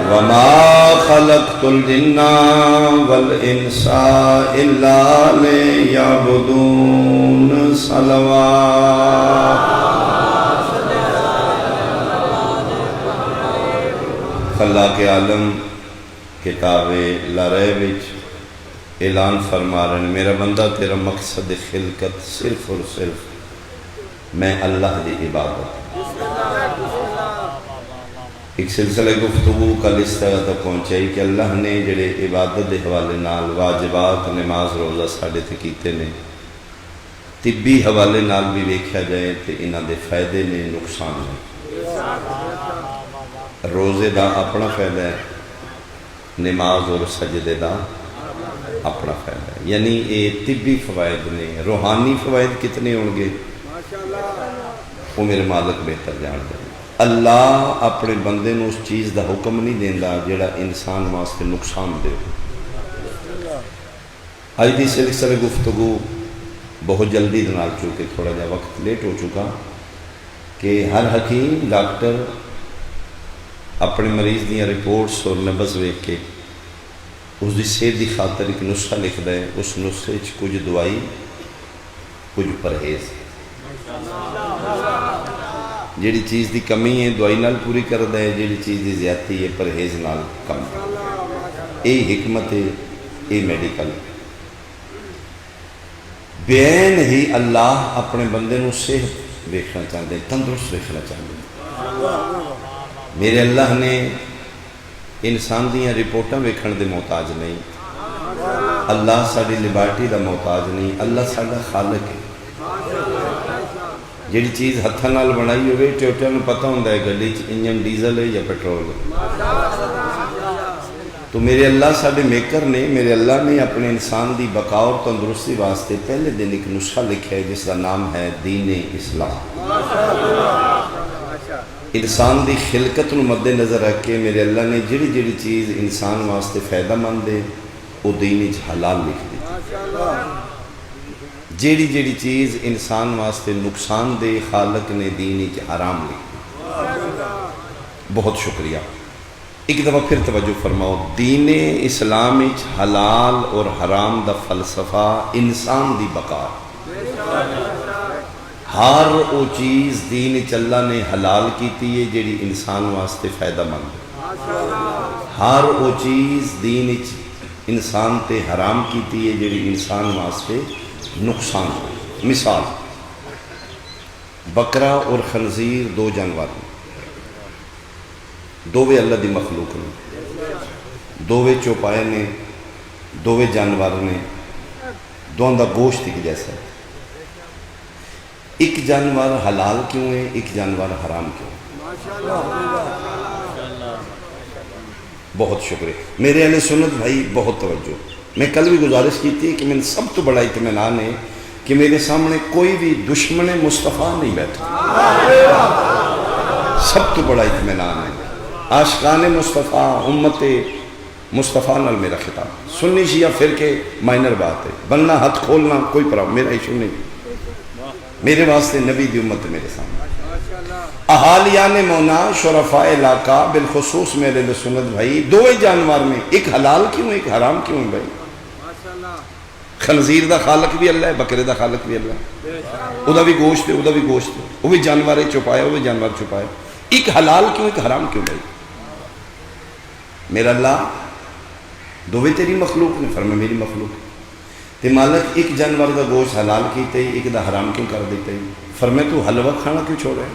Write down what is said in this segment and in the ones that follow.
وما خلقت الجن والانس الا ليعبدون صلوات خلاق عالم کتاب لا ریب وچ اعلان فرما رہے ہیں میرا بندہ تیرا مقصد خلقت صرف اور صرف میں اللہ دی عبادت. ایک سلسلہ گفتگو کل اس طرح تک پہنچائی کہ اللہ نے جڑے عبادت دے حوالے نال واجبات نماز روزہ ساڈے تے کیتے نے طبی حوالے نال بھی ویکھیا جائے تے انہاں دے فائدے نے نقصان نے. روزے دا اپنا فائدہ ہے، نماز اور سجدے دا اپنا فائدہ ہے، یعنی یہ طبی فوائد نے. روحانی فوائد کتنے ہوں گے وہ میرے مالک بہتر جانتے ہیں. اللہ اپنے بندے نو اس چیز دا حکم نہیں دیندا جڑا انسان واسطے نقصان دے. اج دی سلسلہ گفتگو بہت جلدی نال چونکہ تھوڑا جا وقت لیٹ ہو چکا کہ ہر حکیم ڈاکٹر اپنے مریض دیا رپورٹس اور نبض ویکھ کے اس دی صحت دی خاطر ایک نسخہ لکھدا ہے. اس نسخے چ کچھ دوائی کچھ پرہیز. جیڑی چیز دی کمی ہے دوائی نال پوری کردا ہے، جیڑی چیز دی زیادتی ہے پرہیز نال کم. یہ حکمت ہے، یہ میڈیکل. بین ہی اللہ اپنے بندے نو صحت ویکھنا چاہتے ہیں، تندرست ویکھنا چاہتے ہیں. میرے اللہ نے انسان دیاں رپورٹاں ویکھن دے محتاج نہیں. اللہ ساڈی لیبارٹری دا محتاج نہیں. اللہ ساڈا خالق ہے. جیڑی چیز ہتھاں نال بنائی ہوئے ٹیوٹر نوں پتہ ہوندا ہے گڈی چ انجن ڈیزل ہے یا پیٹرول ہے. تو میرے اللہ ساڈے میکر نے. میرے اللہ نے اپنے انسان دی بقا اور تندرستی واسطے پہلے دن ایک نسخہ لکھا ہے جس کا نام ہے دین اسلام. انسان دی خلقت نو مد نظر رکھ کے میرے اللہ نے جڑی جڑی چیز انسان واسطے فائدہ مند ہے وہ دین وچ حلال لکھ دی. جیڑی جیڑی چیز انسان واسطے نقصان دے خالق نے دین وچ حرام لکھ دی. بہت شکریہ. ایک دفعہ پھر توجہ فرماؤ. دین اسلام وچ حلال اور حرام دا فلسفہ انسان دی بقا. ہر وہ چیز دین وچ اللہ نے حلال کیتی ہے جیڑی انسان واسطے فائدہ مند ہے. ہر وہ چیز دین وچ انسان تے حرام کیتی ہے جیڑی انسان واسطے نقصان ہے. مثال بکرا اور خنزیر دو جانور ہیں، دووے اللہ دی مخلوق نے، دووے چوپائے نے، دووے جانور نے، دونوں دا گوشت ایک جیسا ہے. ایک جانور حلال کیوں ہے، ایک جانور حرام کیوں ہے؟ بہت شکریہ میرے اہل سنت بھائی. بہت توجہ. میں کل بھی گزارش کی تھی کہ میں سب تو بڑا اطمینان ہے کہ میرے سامنے کوئی بھی دشمن مصطفیٰ نہیں بیٹھا. سب تو بڑا اطمینان ہے. عاشقان مصطفیٰ امت مصطفیٰ نال میرا خطاب. سنی شیعہ فرقے مائنر بات ہے، بننا ہاتھ کھولنا کوئی پرابلم میرا ایشو نہیں. میرے واسطے نبی دی امت میرے سامنے. احالیان مونا شرفاء علاقہ بالخصوص میرے سنت بھائی دو ہی جانور میں ایک حلال کیوں ایک حرام کیوں ہے بھائی؟ خنزیر دا خالق بھی اللہ ہے، بکرے دا خالق بھی اللہ ہے. وہ دا بھی گوشت ہے، وہ دا بھی گوشت ہے، وہ بھی جانور ہے چھپایا، وہ بھی جانور چھپایا. ایک حلال کیوں ایک حرام کیوں بھائی؟ میرا اللہ دووے تیری مخلوق نے. فرمایا میری مخلوق تے مالک ایک جانور دا گوشت حلال کیتے ایک دا حرام کیوں کر دیتے؟ فرمایا تو حلوہ کھانا کیوں چھوڑ رہے؟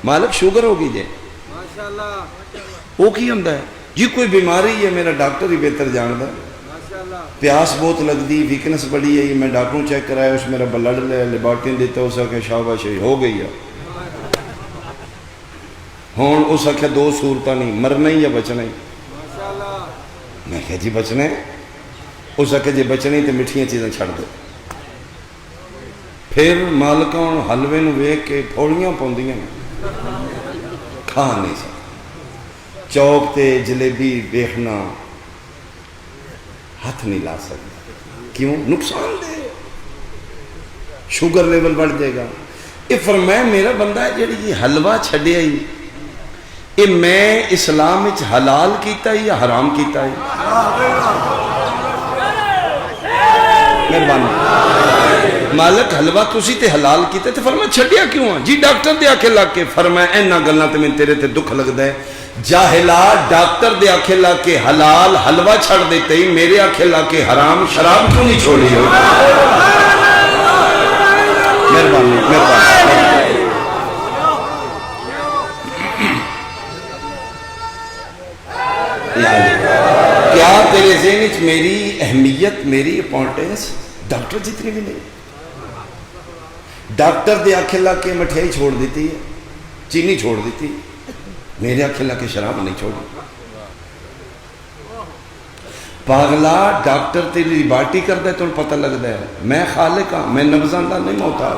مالک شوگر ہوگی جے وہ کی ہوندا ہے جی کوئی بیماری ہے میرا ڈاکٹر ہی بہتر جاندا. پیاس بہت لگدی، ویکنس بڑی ہے، میں ڈاکٹروں چیک کرایا اس میرا بلڈ لیبارٹری دیتا اس آخیا شاباش ہو گئی ہے. ہوں اس آخیا دو صورتاں نہیں، مرنا ہی یا بچنا ہی. میں کہا جی بچنا ہے. اس آخیا جی بچنا ہی تو میٹھیاں چیزیں چھڑ دو. پھر مالکاں حلوے نو ویکھ کے پھوڑیاں پوندیاں کھا نہیں سکتے. چوک تے جلیبی ویکھنا ہاتھ نہیں لا سکتے. کیوں؟ نقصان دے، شوگر لیول بڑھ جائے گا. یہ فرمایا میرا بندہ ہے جڑی یہ حلوہ چھڈیا ہی یہ میں اسلام وچ حلال کیتا ہے یا حرام کیتا ہے؟ مہربانی مالک حلوہ تسی تے حلال کیتا ہے تے فرمایا چھڈیا کیوں ہے؟ جی ڈاکٹر دے آکھے لگ کے فرمایا اینا گلاں تے میں تیرے تے دکھ لگدا ہے جاہلا ڈاکٹر دے آکھے لگ کے حلال حلوہ چھڑ دیتے ہی میرے آکھے لگ کے حرام شراب کیوں نہیں چھوڑی ہو؟ مہربانی کیا تیرے ذہن وچ میری اہمیت میری امپورٹنس ڈاکٹر جتنی بھی نہیں؟ ڈاکٹر دے آنکھیں لگ کے مٹھائی چھوڑ دیتی ہے چینی چھوڑ دیتی میرے آنکھیں لگ کے شراب نہیں چھوڑی پاگلا ڈاکٹر تیری لیبارٹی کرتا ہے تو پتہ لگتا ہے میں خالق ہاں میں نبزاندہ نہیں محتاج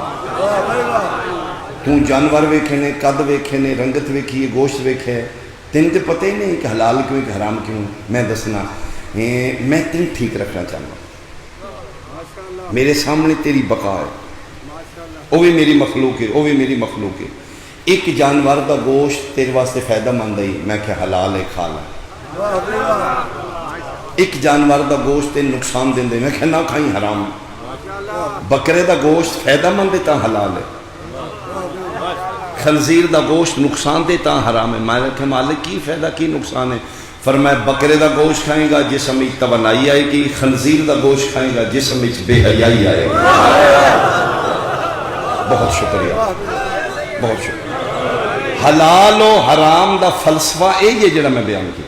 تو جانور ویکھے نے قد ویکھے نے رنگت ویکھی ہے گوشت ویکھے ہے تین تو پتہ ہی نہیں کہ حلال کیوں کہ حرام کیوں میں دسنا میں تین ٹھیک رکھنا چاہتا ہوں میرے سامنے تیری بقا ہے وہ بھی میری مخلوق ہے وہ بھی میری مخلوق ہے ایک جانور دا گوشت تیرے واسطے فائدہ مند ہے میں کہ حلال ہے کھا لیں ایک جانور دا گوشت تے نقصان دیں دے میں کہ نہ کھائیں حرام بکرے دا گوشت فائدہ مند ہے تا حلال ہے خنزیر دا گوشت نقصان دے تا حرام ہے میں کہ مالک کی فائدہ کی نقصان ہے فرمایا بکرے دا گوشت کھائیں گا جسم وچ توانائی آئے گی خنزیر دا گوشت کھائیں گا جسم وچ بے حیائی آئے گی بہت شکریہ بہت شکریہ حلال و حرام دا فلسفہ یہ جڑا میں بیان کیا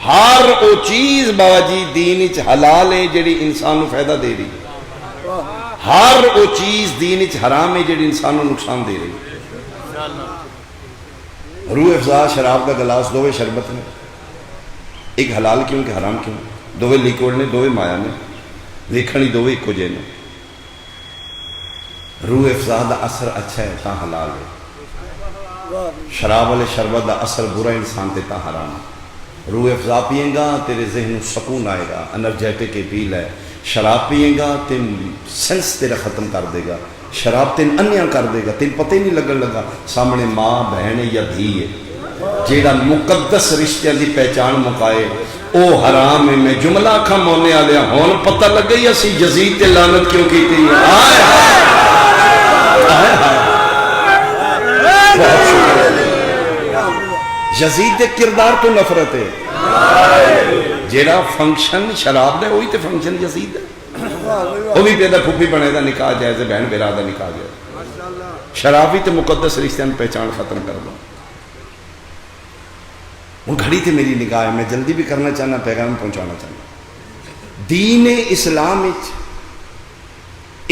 ہر او چیز باجی دین وچ حلال ہے جڑی انسان کو فائدہ دے رہی ہر او چیز دین وچ حرام ہے جڑی انسان کو نقصان دے رہی روح افزا شراب دا گلاس دووے شربت نے ایک حلال کیوں کہ حرام کیوں دووے لیکوڑ نے دووے مایا نے ویکھنی دووے ایکو جے نے روح افزا دا اثر اچھا ہے تا حلال ہے شراب والے شربت دا اثر برا انسان تے تا حرام ہے روح افزا پیئیں گا تیرے ذہن سکون آئے گا انرجیٹک کے پیل ہے شراب پیئیں گا تین سینس تیرا ختم کر دے گا شراب تین انیا کر دے گا تین پتہ ہی نہیں لگن لگا سامنے ماں بہن یا دھی ہے جیڑا مقدس رشتہ دی پہچان مکائے او حرام ہے میں جملہ کھا مونے آلیا ہون پتہ لگ گئی اسی یزید تے لعنت کیوں کی تھی آئے بہت شکر یزید دے کردار تو نفرت ہے جیڑا فنکشن شراب دے وہی تے فنکشن یزید ہے وہ بھی پیدا پھوپھی بنے دا نکاح جائز ہے بہن بیرا دا نکاح جائز شرابی تے مقدس رشتہ پہچان ختم کر دو وہ گھڑی تے میری نگاہ ہے میں جلدی بھی کرنا چاہنا پیغام پہنچانا چاہنا دین اسلام وچ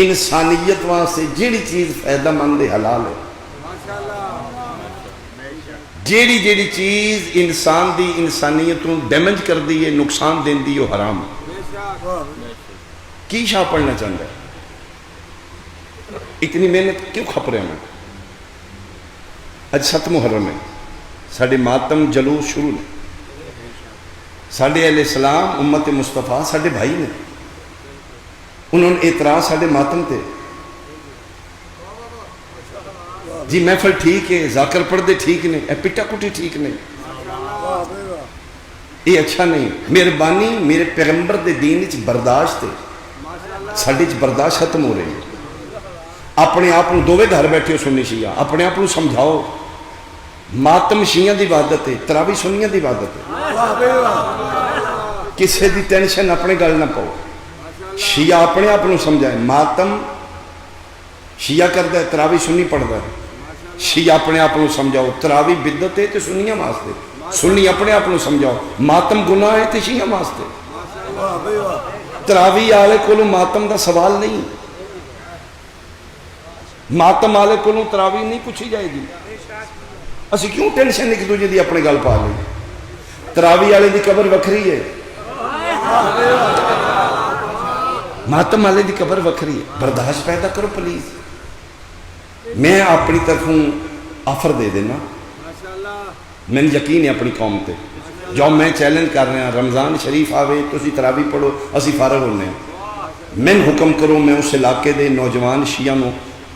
انسانیت واسطے جیڑی چیز فائدہ مند حلال ہے جیڑی چیز انسان دی انسانیت کو ڈیمیج کر دی ہے نقصان دین دی وہ حرام کی شاہ پڑھنا چاہتا ہے اتنی محنت کیوں کھپ رہے ہیں اج 7 محرم ہے ساڑھے ماتم جلوس شروع نے ساڑھے اہل اسلام امت مصطفیٰ ساڑھے بھائی نے انہوں نے اعتراض ساڑھے ماتم تے جی محفل ٹھیک ہے ذاکر پڑھ دے ٹھیک نہیں اے پٹا کٹی ٹھیک نہیں یہ اچھا نہیں مہربانی میرے پیغمبر دے دین وچ برداشت ہے ساڑھے وچ برداشت ختم ہو رہی ہے اپنے آپ کو دووے گھر بیٹھے ہو سنی شیعہ اپنے آپ کو سمجھاؤ ماتم شیعہ دی عبادت ہے تراوی سنیہ دی عبادت ہے کسے دی ٹینشن اپنے گل نہ پاؤ شیعہ اپنے آپ کو سمجھائے ماتم شیعہ کرتا ہے تراوی سنی پڑھتا ہے شیعہ اپنے آپ کو سمجھاؤ تراوی بدت ہے تو سنیہ واسطے سنی اپنے آپ کو سمجھاؤ ماتم گناہ ہے تو شیعہ واسطے تراوی آلے کو ماتم دا سوال نہیں ماتم آلے کو تراوی نہیں پوچھی جائے گی اسی کیوں ٹینشن ایک دوجے دی اپنے گل پا لیں تراوی آلے دی قبر وکھری ہے ماتم آلے دی قبر وکھری ہے برداشت پیدا کرو پلیز میں اپنی طرفوں آفر دے دینا میں یقین ہے اپنی قوم تے جو میں چیلنج کر رہے ہیں رمضان شریف آوے تو اسی تراوی پڑھو اسی فارغ ہونے ہیں میں حکم کرو میں اس علاقے دے نوجوان شیعہ نو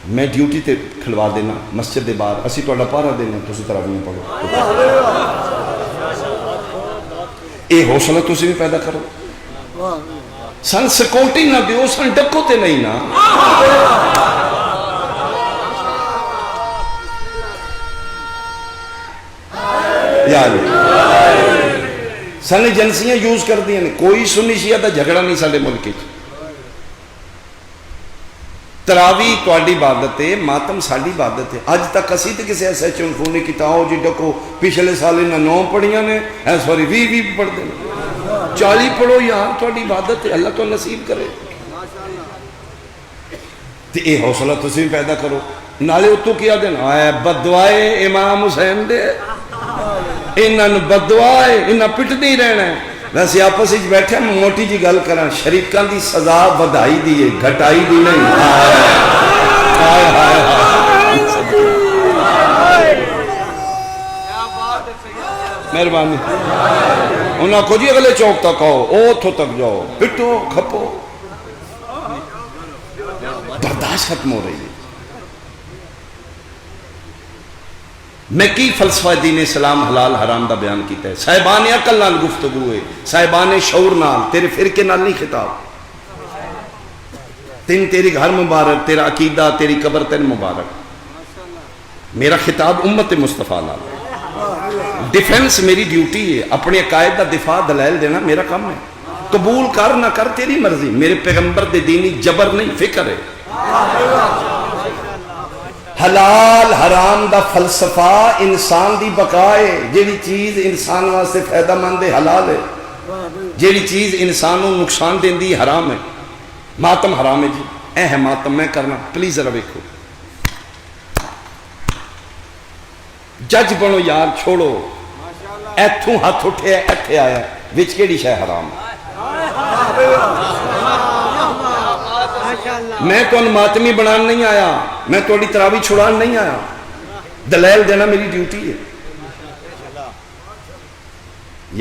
میں ڈیوٹی تے کھلوا دینا مسجد دے باہر، اسی تہاڈا پہرا دینا، تسی تراویح پڑھو. یہ حوصلہ تسی بھی پیدا کرو. سن سیکورٹی نہ دیو، سن ڈکو تے نہیں نا. یار سن ایجنسیاں یوز کر دیا نے. کوئی سنی شیعہ دا جھگڑا نہیں سارے ملک. تراوی تواڈی عبادت ہے، ماتم ساڈی عبادت ہے. اج تک اسی تے کسی ایسے چون فون نہیں کیتا آؤ جی ڈکو پچھلے سال انہاں 9 پڑھیاں نے، سوری 20 پڑھ دے، 40 پڑھو یار، تواڈی عبادت ہے، اللہ تو نصیب کرے. تے اے حوصلہ تسی بھی پیدا کرو. نالے اتو کیا دین اے بددعائے امام حسین دے، انہاں نوں بددعائے، انہاں پٹدے ہی رہنا ہے. ویسے آپس وچ بیٹھے میں موٹی جی گل کراں، شریکاں دی سزا ودائی دی ہے، گھٹائی دی نہیں. ہائے ہائے مہربانی. انہاں کو جی اگلے چوک تک آؤ، اوتھوں تک جاؤ، پٹو کھپو. برداشت ختم ہو رہی ہے. میں کی فلسفہ دین اسلام حلال حرام دا بیان کیتا ہے. صاحبان عقل نال گفتگو ہے، صاحبان شعور نال، تیرے فرقے نال نہیں خطاب. تیری گھر مبارک، تیرا عقیدہ، تیری قبر تین مبارک. میرا خطاب امت مصطفیٰ نال. ڈیفنس میری ڈیوٹی ہے، اپنے عقائد دا دفاع دلائل دینا میرا کام ہے. قبول کر نہ کر تیری مرضی. میرے پیغمبر دے دینی جبر نہیں، فکر ہے. حلال حرام دا فلسفہ انسان دی بقا ہے. جیڑی چیز انسان واسطے فائدہ مند ہے حلال ہے، جیڑی چیز انسان کو نقصان دیندی حرام ہے. ماتم حرام ہے جی، اے ہے ماتم میں کرنا. پلیز ذرا ویکھو، جج بنو یار، چھوڑو ایتھوں ہاتھ اٹھے ایتھے آیا وچ کیڑی شے حرام ہے. میں تو ماتمی بنان نہیں آیا، میں تھوڑی تراوی چھڑان نہیں آیا. دلائل دینا میری ڈیوٹی ہے.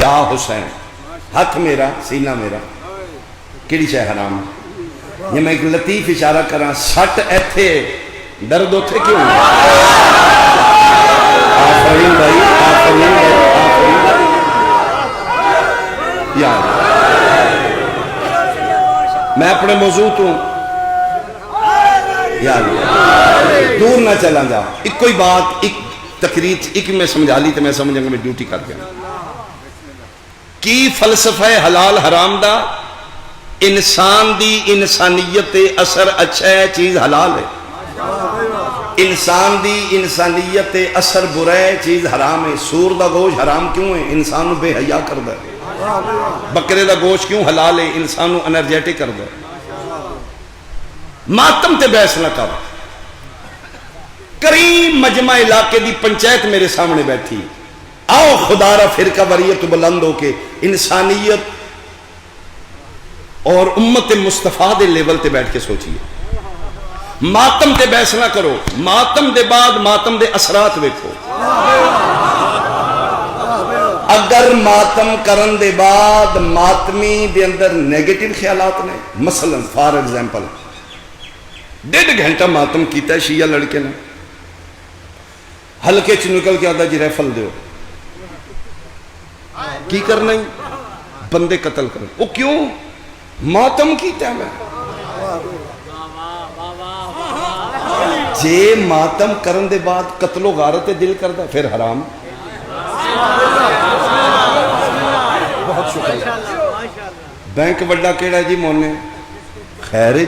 یا حسین، ہاتھ میرا سینہ میرا، کیڑی شے حرام ہے. یہ میں ایک لطیف اشارہ کراں، سٹ ایتھے درد اوتھے کیوں؟ آفرین بھائی، آفرین بھائی، آفرین. یار میں اپنے موضوع تو یار دور نہ چلا جا. ایک کوئی بات ایک تقریر ایک میں سمجھا لی تو میں سمجھا کہ میں ڈیوٹی کر گیا. کی فلسفہ حلال حرام دا؟ انسان دی انسانیت اثر اچھا ہے چیز حلال ہے، انسان دی انسانیت اثر برا ہے چیز حرام ہے. سور دا گوشت حرام کیوں ہے؟ انسان بے حیا کردا ہے. بکرے دا گوشت کیوں حلال ہے؟ انسان انرجیٹک کردا ہے. ماتم تے بحث نہ کر. کریم مجمع علاقے دی پنچایت میرے سامنے بیٹھی، آؤ خدا را فرقہ وریت بلند ہو کے انسانیت اور امت مصطفیٰ دے لیول تے بیٹھ کے سوچیے. ماتم تے بحث نہ کرو. ماتم دے بعد ماتم دے اثرات ویکھو. اگر ماتم کرن دے بعد ماتمی دے اندر نیگیٹو خیالات نے، مثلا فار ایگزامپل 1.5 گھنٹہ ماتم کیتا ہے شیعہ لڑکے نے، ہلکے چ نکل کے آدھا جی ریفل دیو، کی کرنا ہی بندے قتل کریں. وہ کیوں؟ ماتم کیتا ہے. میں جے ماتم کرن دے بعد قتل و غارت دل کردا پھر حرام. بہت شکریہ. بینک وڈا کیڑا جی مونے؟ خیر ہے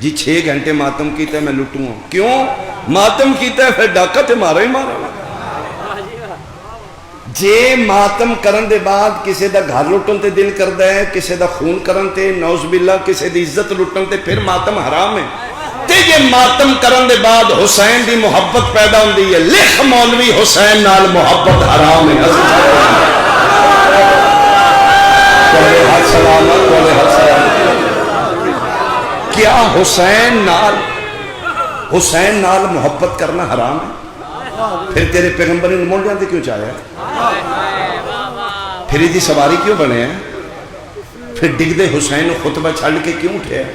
جی 6 گھنٹے ماتم کیتا ہے میں لٹوں ہوں. کیوں؟ ماتم کیتا ہے پھر ڈاکہ تے مارا ہی مارا. جے ماتم کرن دے بعد کسے دا گھر لٹن تے دل کردا ہے، کسے دا خون کرن تے نعوذ باللہ کسے دی عزت لٹن تے پھر ماتم حرام ہے. تے یہ ماتم کرن دے بعد حسین دی محبت پیدا ہوندی ہے، لکھ مولوی حسین نال محبت حرام ہے. کیا حسین نال محبت کرنا حرام ہے؟ پھر تیرے پیغمبر نے مونڈیاں تے کیوں چاہیا؟ پھر یہ سواری کیوں بنے ہیں؟ پھر ڈگ دے حسین خطبہ چھڑ کے کیوں اٹھے ہیں؟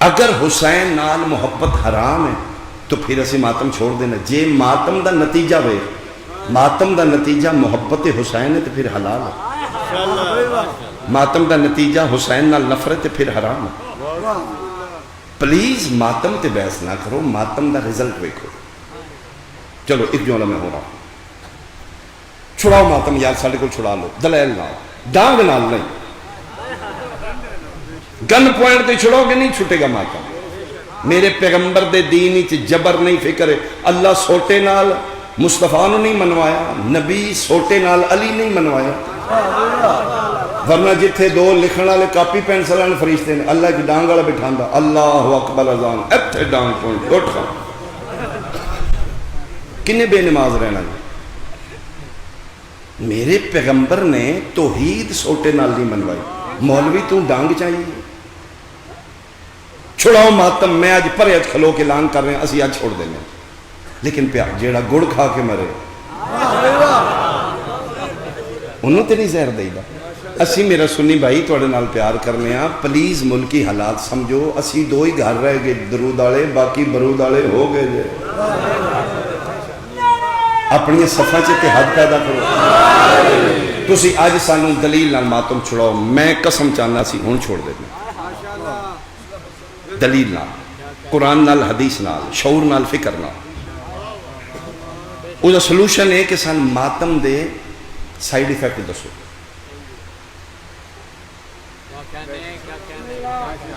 اگر حسین نال محبت حرام ہے تو پھر اسی ماتم چھوڑ دینا. جے ماتم دا نتیجہ وے، ماتم دا نتیجہ محبت حسین ہے تو پھر حلال ہے. ماتم دا نتیجہ حسین نال نفرت ہے پھر حرام ہے. پلیز ماتم تے بحث نہ کرو، ماتم دا رزلٹ ویکھو. چلو ایک جملہ میں ہو رہا ہوں، چھڑاؤ ماتم یار ساڑھے کو چھڑا لو، دلیل نال، ڈانگ نال نہیں، گن پوائنٹ تے چھڑاؤ گے نہیں چھٹے گا ماتم. میرے پیغمبر دے دین چ جبر نہیں فکر ہے. اللہ سوٹے نال مصطفیٰ نو نہیں منوایا، نبی سوٹے نال علی نہیں منوایا. ورنہ جتھے دو لکھن والے کاپی پینسل والے فرشتے نے، اللہ کی ڈانگ والا بٹھاندا اللہ اکبر اذان ایتھے ڈانگ پوائنٹ اٹھ کھا. کنے بے نماز رہنا جی؟ میرے پیغمبر نے توحید سوٹے نال نہیں منوائی. مولوی تو ڈانگ چاہیے. چھڑاؤ ماتم. میں آج پرے کھلو کے اعلان کر رہے ہیں اسی آج چھوڑ دیں گے، لیکن پیار جیڑا گڑ کھا کے مرے انہوں تے نہیں زہر دے گا. اسی میرا سنی بھائی توڑے نال پیار کرنے ہاں. پلیز ملکی حالات سمجھو. اسی دو ہی گھر رہ گئے درود والے، باقی برود والے ہو گئے جے. اپنی صفحہ چ اتحاد پیدا کرو. تسی اج سانو دلیل نال ماتم چھڑاؤ، میں قسم چاہنا سی ہن چھوڑ دینا. دلیل نال، قرآن نال، حدیث نال، شعور نال، فکر نال. اس کا سلوشن ہے کہ سن ماتم دے سائیڈ ایفیکٹ دسو.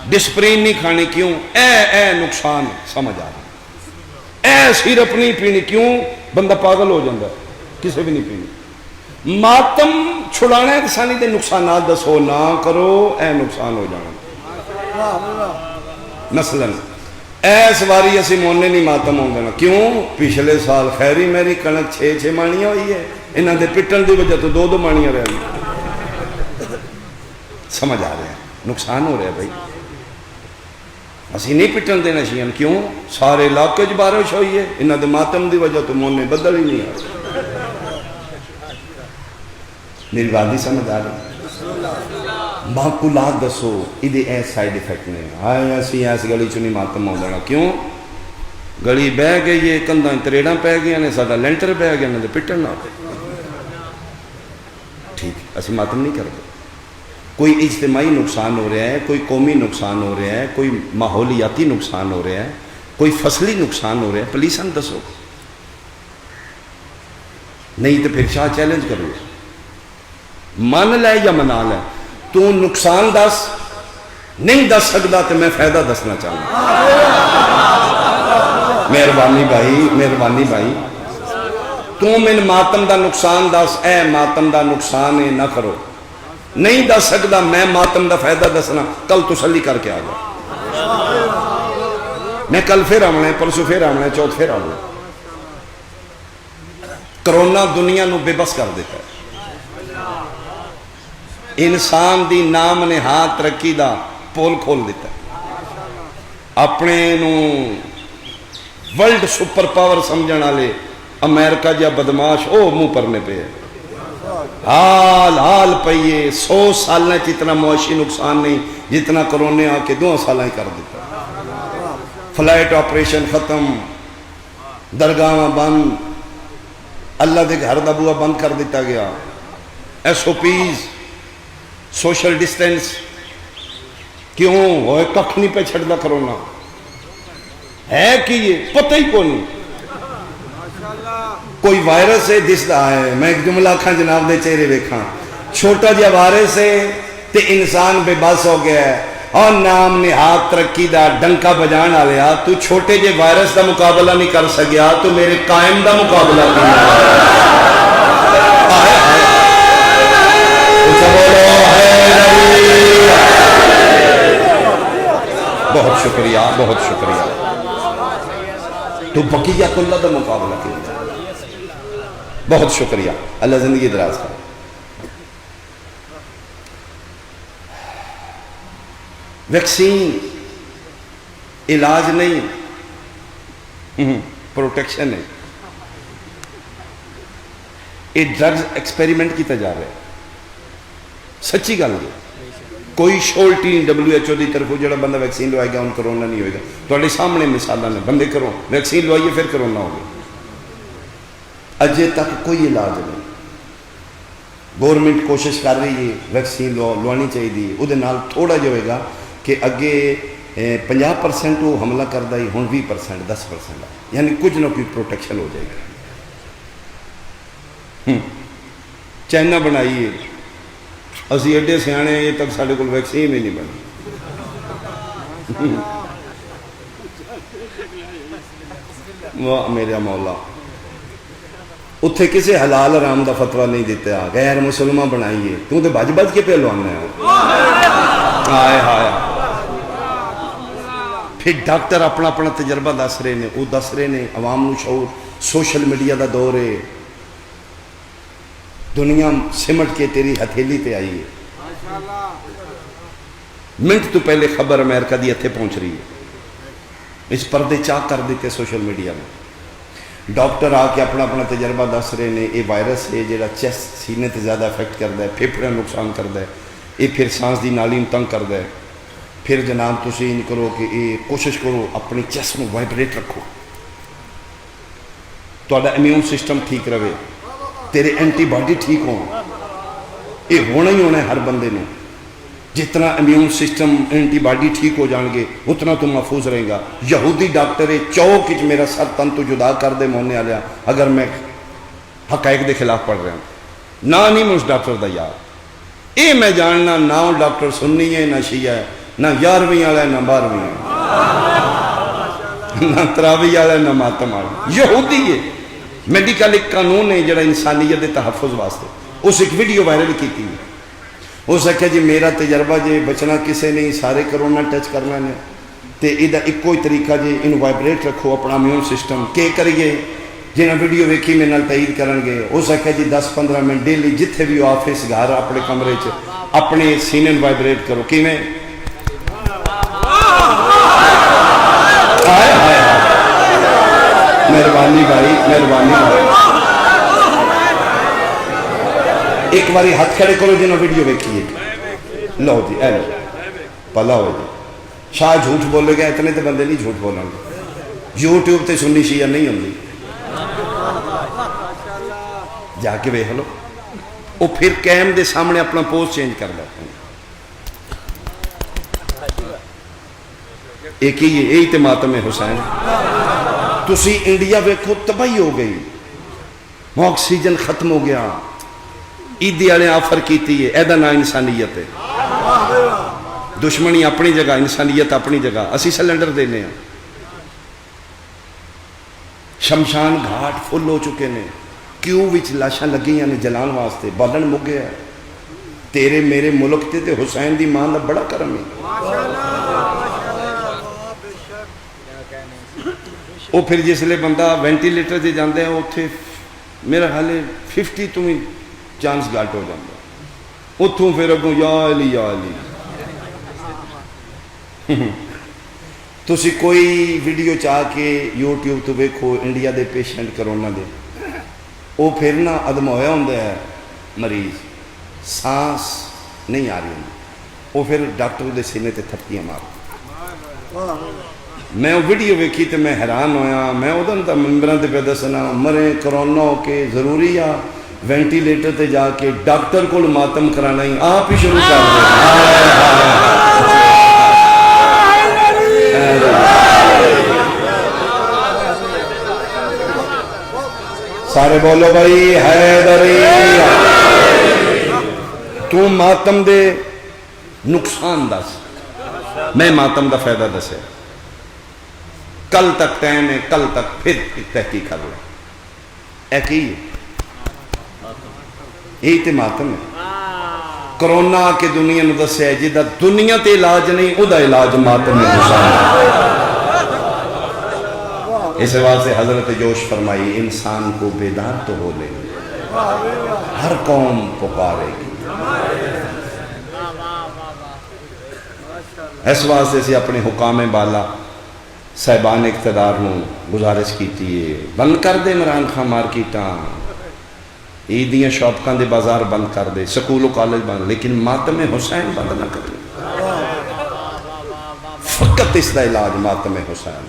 ڈسپرین نہیں کھانی کیوں؟ اے نقصان سمجھ آ رہا. اے سیرپ نہیں پینی کیوں؟ بندہ پاگل ہو جاتا ہے، کسی بھی نہیں پینی. ماتم چھڑانا ہے سانی دے نقصانات دسو، نہ کرو اے نقصان ہو جانا. مثلا ایس واری اسی مونے نہیں ماتم ہوں گے نا. کیوں؟ پچھلے سال خیری میری کنک 6 مانیاں ہوئی ہے، انہاں دے پٹن دی وجہ تو 2 مانیاں رہ گئی. سمجھ آ رہے ہیں؟ نقصان ہو رہا ہے بھائی. اسی نہیں پٹن دینا چاہیے. کیوں؟ سارے علاقے چ بارش ہوئی ہے، انہاں دے ماتم دی وجہ تو مونے بدل ہی نہیں آ. میری بات نہیں سمجھ آ رہی؟ معقولات دسو یہ ایس سائیڈ ایفیکٹ نے. آئے اسی ایس گلی چ نہیں ماتم آ دینا. کیوں؟ گلی بہ گئی ہے، کندھاں تریڑاں پی گئی نے، ساڈا لینٹر پی گیا نے، پٹن نہ. ٹھیک اسی ماتم نہیں کرتے. کوئی اجتماعی نقصان ہو رہا ہے، کوئی قومی نقصان ہو رہا ہے، کوئی ماحولیاتی نقصان ہو رہا ہے، کوئی فصلی نقصان ہو رہا ہے، پولیس ہم دسو. نہیں تو پھر شاہ چیلنج کرو، من لے یا منا لے. تو نقصان دس، نہیں دس سکتا تو میں فائدہ دسنا چاہوں. مہربانی بھائی، مہربانی بھائی، تو من ماتم دا نقصان دس. اے ماتم دا نقصان ہے نہ کرو. نہیں دس سکتا میں ماتم دا فائدہ دسنا. کل تسلی کر کے آ جا. میں کل پھر آنا ہے، پرسوں پھر آنا ہے، چوتھ پھر آنا ہے. کرونا دنیا نو بے بس کر دیتا ہے. انسان دی نام نے ہاتھ ترقی دا پول کھول دیتا ہے. اپنے نو ورلڈ سپر پاور سمجھن والے امریکہ جا بدماش او منہ پرنے پہ حال حال پئیے. 100 سال اتنا معاشی نقصان نہیں جتنا کرونے آ کے 2 سال ہی کر دیتا. فلائٹ آپریشن ختم، درگاہ بند، اللہ دے گھر دا بوا بند کر دیتا گیا. SOPs، social distance. کیوں؟ ہوئے ککھ نہیں پہ چھڑ دا کرونا ہے کہ یہ پتہ ہی کو نہیں. کوئی وائرس ہے جس دا ہے. میں ایک جملہ کھاں جناب دے چہرے ویکھاں. چھوٹا جا وائرس ہے تے انسان بے بس ہو گیا ہے. اور نام نے ہاتھ ترقی دا ڈنکا بجان آ لیا. تو چھوٹے جے وائرس دا مقابلہ نہیں کر سکیا تو میرے قائم دا مقابلہ بہت شکریہ، بہت شکریہ. تو بقیت اللہ دا مقابلہ کیا. بہت شکریہ، اللہ زندگی دراز کرے. ویکسین علاج نہیں، پروٹیکشن ہے. یہ ڈرگز ایکسپیریمنٹ کیتا جا رہا ہے. سچی گل ہے. کوئی شورٹی نہیں WHO کی طرف جڑا بندہ ویکسین لوائے گا ان کرونا نہیں ہوئے گا. تھوڑے سامنے مثال نے بندے کرو ویکسین لوائیے پھر کرونا ہوگا. اجے تک کوئی علاج نہیں. گورنمنٹ کوشش کر رہی ہے ویکسین لوانی چاہیے. وہ تھوڑا جو ہوئے گا کہ اگے 50% وہ حملہ کرتا ہی ہوں 20% 10%, یعنی کچھ نہ کچھ پروٹیکشن ہو جائے گا. چائنا بنائیے اسی ایڈے سیانے یہ تک سارے کو ویکسین ہی نہیں بنی. واہ میرا مولا, اتنے کسی حلال حرام دا فتویٰ نہیں دیتا. غیر مسلمان بنائیے تو بج بج کے پہ لوانا ہے. ہائے ہائے. پھر ڈاکٹر اپنا اپنا تجربہ دس رہے ہیں. وہ دس رہے ہیں عوام نو شعور. سوشل میڈیا دا دور ہے. دنیا سمٹ کے تیری ہتھیلی تے آئی ہے. منٹ تو پہلے خبر امریکہ دی ہتھے پہنچ رہی ہے. اس پردے چاک کر دیتے سوشل میڈیا میں. ڈاکٹر آ کے اپنا اپنا تجربہ دس رہے ہیں. یہ وائرس ہے جہاں چیسٹ سینے تے زیادہ افیکٹ کرتا ہے, پھیپھڑے نقصان کرتا ہے, یہ پھر سانس دی نالی میں تنگ کرتا ہے. پھر جناب تسی نہیں کرو کہ یہ کوشش کرو اپنی چیسٹ میں وائبریٹ رکھو, تہاڈا امیون سسٹم ٹھیک رہے, تیرے اینٹی باڈی ٹھیک ہوں. یہ ہونا ہی ہونا ہے ہر بندے نے. جتنا امیون سسٹم اینٹی باڈی ٹھیک ہو جان گے اتنا تو محفوظ رہے گا. یہودی ڈاکٹر ہے چوک وچ میرا سر تن تو جدا کر دے مونے والیا اگر میں حقائق دے خلاف پڑھ رہا ہوں. نہ نہیں میں اس ڈاکٹر دا یار. یہ میں جاننا نہ ڈاکٹر سنی ہے نہ شیعہ ہے, نہ 11ویں والا ہے نہ 12ویں نہ تراوی والا ہے نہ ماتم والا. یہودی ہے. میڈیکل ایک قانون ہے جڑا انسانیت دے تحفظ واسطے. اس ایک ویڈیو وائرل کی تھی. ہو سکے جی میرا تجربہ جی بچنا کسے نہیں, سارے کرونا ٹچ کرنا نے تے یہ ایکو ہی طریقہ جی ان وائبریٹ رکھو اپنا امیون سسٹم. کہ کریے جنہیں ویڈیو ویکھی میرے نال تائید کرن گے. ہو سکے جی 10-15 منٹ ڈیلی جتھے بھی آفس گھر اپنے کمرے اپنے سینے وائبریٹ کرو. کیویں مہربانی بھائی مہربانی بھائی. ایک باری ہاتھ کھڑے کرو جنہوں ویڈیو ویکھیے. لو جی اے لو پلا ہو جی. شاہ جھوٹ بولے گا اتنے تو بندے نہیں جھوٹ بولیں گے. یوٹیوب تے سنی شیعہ نہیں ہوندی. جا کے ویکھ لو. وہ پھر کیم دے سامنے اپنا پوز چینج کر لیتے ہیں. ایک ہی ہے, یہی تے ماتم حسین. تسی انڈیا ویکھو تباہی ہو گئی, آکسیجن ختم ہو گیا. عیدی والے آفر کیتی ہے, ایدا نہ انسانیت ہے. دشمنی اپنی جگہ انسانیت اپنی جگہ. اسی سلنڈر دینے ہیں. شمشان گھاٹ فل ہو چکے نے. کیوں وچ لاشاں لگی نے جلان واسطے. بالن مک گیا. تیرے میرے ملک تے حسین دی ماں دا بڑا کرم ہے. وہ پھر جس لئے بندہ وینٹیلیٹر سے جاندے ہیں اتھے میرا خیال ہے 50 تو ہی چانس گھٹ ہو جاتا. اتھوں پھر اگوں یا علی یا علی. تسی کوئی ویڈیو چاہ کے یوٹیوب تو ویکھو انڈیا دے پیشنٹ کرونا دے, وہ پھر نہ عدم ہویا ہوندہ ہے مریض, سانس نہیں آ رہی ہوندی, وہ پھر ڈاکٹر دے سینے تے تھپکیاں مار. میں وہ ویڈیو ویکھی تے میں حیران ہویا. میں ادھر تا ممبراں تے پہ دسنا مرے کرونا ہو کے ضروری آ وینٹیلیٹر تے جا کے ڈاکٹر کو ماتم کرانا ہی آپ ہی شروع کر دیں. سارے بولو بھائی حیدری. تو ماتم دے نقصان دس, میں ماتم دا فائدہ دسے. کل تک ٹائم ہے, کل تک پھر تحقیق کر لیں. ایک ہی یہی تے ماتم ہے. کرونا کے دنیا نے دسیا ہے جہاں دنیا تے علاج نہیں وہ علاج ماتم میں گزارا. اس واسطے حضرت جوش فرمائی انسان کو بیدار تو ہو لے, ہر قوم پکارے گی. اس واسطے سے اپنے حکام بالا صاحبان اقتدار ہوں گزارش کیتی ہے بند کر دے عمران خان مارکیٹاں, عیدیاں شاپکاں دے بازار بند کر دے, سکول و کالج بند, لیکن ماتم حسین بند نہ کرے. فقط اس کا علاج ماتم حسین.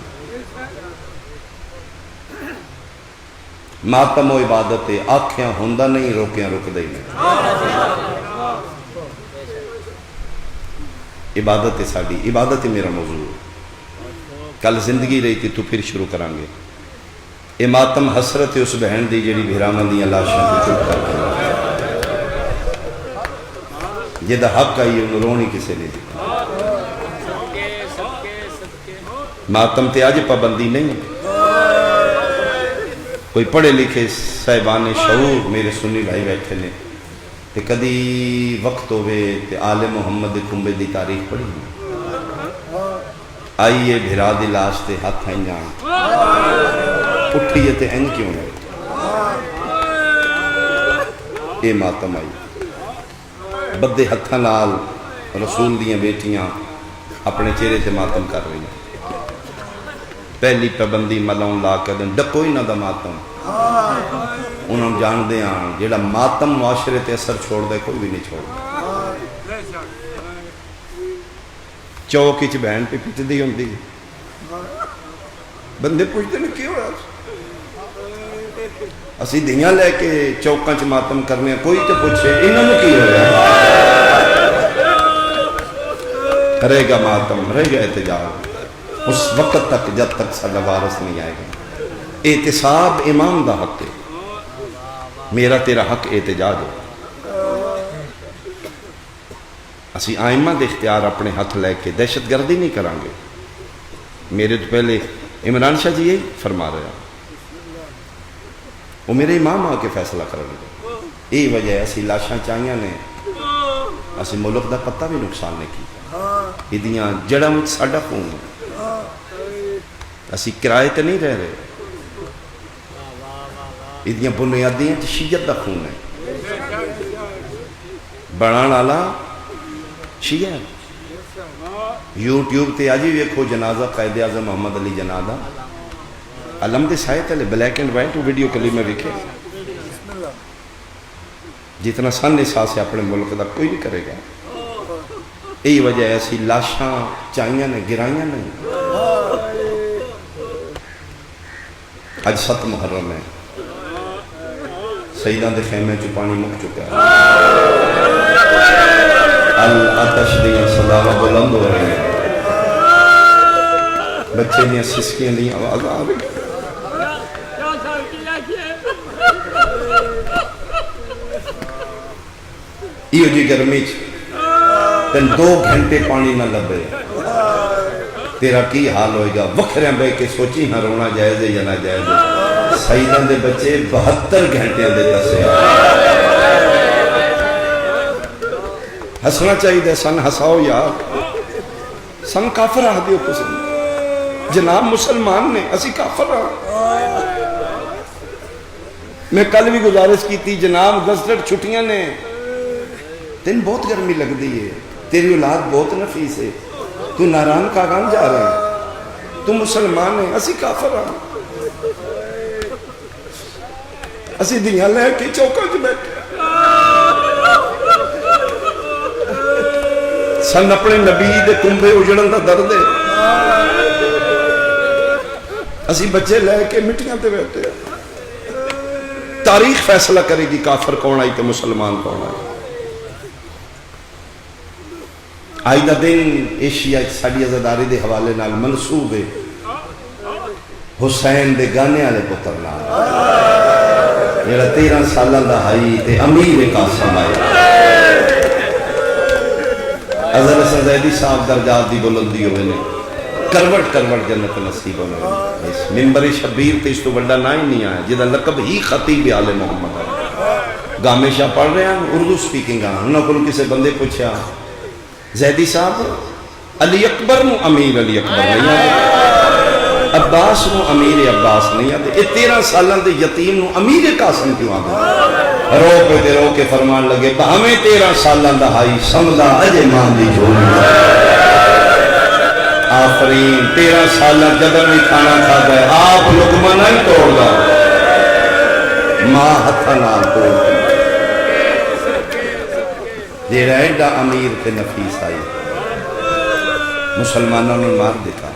ماتم و عبادت آکھیاں ہوندا نہیں روکیاں رکدے ہی نہیں. عبادت ہے ساڈی, عبادت ہے میرا موضوع. کل زندگی رہی تھی تو پھر شروع کریں گے. یہ ماتم حسرت ہے اس بہن دی جڑی بھراواں دیاں لاشاں تے چپ کر کے جہدا حق آئی انہوں رونی کسے نہیں دی. ماتم تے آج پابندی نہیں. کوئی پڑھے لکھے صاحبان شعور میرے سنی بھائی بیٹھے نے تے کدی وقت ہوئے تے آل محمد کھمبے دی تاریخ پڑھی آئیے بھرا دی لاش تے ہاتھ ہیں جان اٹھئیے تے ہیں کیوں نہیں. اے ماتم آئی بدے ہتھاں نال رسول دیاں بیٹیاں اپنے چہرے تے ماتم کر رہی ہیں. پہلی پابندی ملاؤں لا کے دن ڈکو ہی نہ دا ماتم. انہوں جان دے آن جیڑا ماتم معاشرے تے اثر چھوڑ دے کوئی بھی نہیں چھوڑ دے. چوک اچ بہن پہ پچ دی ہوندی بندے پوچھتے ہیں کیوں ہے اسی دیاں لے کے چوکاں چ ماتم کرنے کوئی تو پوچھے انہوں نے کی ہوا. رہے گا ماتم, رہے گا احتجاج اس وقت تک جب تک سارا وارث نہیں آئے گا. احتساب امام دا حق ہے, میرا تیرا حق احتجاج ہے. اسی آئمہ دے اختیار اپنے ہاتھ لے کے دہشت گردی نہیں کریں گے. میرے تو پہلے عمران شاہ جی یہی فرما رہے ہیں, وہ میرے امام آ کے فیصلہ کریں گے. یہی وجہ ہے اسی لاشاں چاہیاں نے اسی ملک دا پتہ بھی نقصان نہیں کی. یہ جڑا مجھ ساڑا خون ہے, اسی کرائے تے نہیں رہ رہے. یہ بنیادیاں شیعت دا خون ہے. بنان والا شیعہ. یوٹیوب تے آج بھی ویکھو جنازہ قائد اعظم محمد علی جناح دا علم دے سائے تلے black and white video clip میں ویکھے. جتنا سن احساس ہے اپنے ملک دا کوئی نہیں کرے گا. یہی وجہ ہے اسی لاشاں چاہیاں نے گرائیاں نہیں. اج 7 محرم ہے, سیدان دے خیمے چ پانی مک چکا ہے. الاتش دیاں صداواں بلند ہو رہی ہیں, بچے دیاں سسکیاں دیاں آواز آ رہی. یہ جی گرمی تین 2 گھنٹے پانی نہ لبے تیرا کی حال ہوئے گا. وکھرے بے کے سوچی ہاں رونا جائز ہے یا نہ جائز ہے. سیدان دے بچے 72 گھنٹے دے دسے ہسنا چاہیے. سن ہساؤ یار, سن کافر آ دیو کسی جناب مسلمان نے اسی کافر آ. میں کل بھی گزارش کی تھی جناب گزرٹ چھٹیاں نے تین بہت گرمی لگ دی ہے, تیری اولاد بہت نفیس ہے, تو ناران کاغان جا رہے ہیں, تو مسلمان ہے اسی کافر آ. اسی دیاں لے کے چوکا چ بیٹھے سن اپنے نبی دے کنبے اجڑن دا درد ہے. اسی بچے لے کے مٹیاں تے بیٹھے. تاریخ فیصلہ کرے گی کافر کون آئی تے مسلمان کون آئی. آئی دا دن ایشیا ساڑی ازاداری دے حوالے نال منصوب ہے حسین دے گانے والے پتر نال جڑا 13 سالہ دا ہائی تے امیر قاسم آیا. حضرت زیدی صاحب درجات دی بلندی ہوئے نے کروٹ جنت نصیب ہونے. اس ممبر شبیر تے اس تو بڑا نہ ہی نہیں آیا جدا لقب ہی خطیب آل محمد ہے. گامے شاہ پڑھ رہے ہیں اردو سپیکنگ آن. انہوں کو کسی بندے پوچھا زیدی صاحب علی اکبر نو امیر علی اکبر نہیں آدھے, عباس نو امیر عباس نہیں آدھے, یہ 13 سالوں دے یتیم نو امیر قاسم کیوں آدھے. رو کے فرمان لگے ہمیں 13 سالوں دا ہائی سمدہ اجے مان دی جھولی. آفرین 13 سالہ جدر میں کھانا کھا گئے آپ لقمہ نہیں توڑ گا ماں ہتھا نال توڑ گا. جیڑا ایڈا امیر تے نفیس آئی مسلمانوں نے مار دیتا.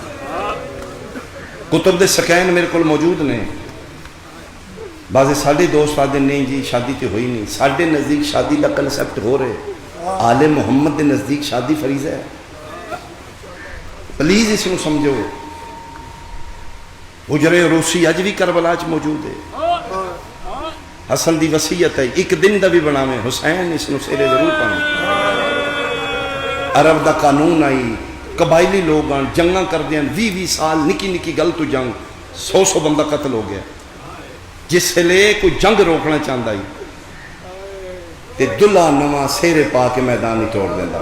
کتب دے سکین میرے کو موجود نے. بعض ساڈے دوست آدھے نہیں جی شادی تو ہوئی نہیں. ساڈے نزدیک شادی کا کنسیپٹ ہو رہے. آل محمد دے نزدیک شادی فریضہ ہے. پلیز اس کو سمجھو. حجرے روسی اج بھی کربلا چ موجود ہے. حسن دی وصیت ہے ایک دن دا بھی بناویں حسین اس نو سیرے ضرور پاویں. عرب دا قانون آئی قبائلی لوگ جنگاں کر دیں 20 سال نکی نکی گل تو جنگ 100 بندہ قتل ہو گیا. جس لئے کوئی جنگ روکنا چاہتا ہی تے دلہا نواں سیرے پا کے میدان ہی توڑ دیتا.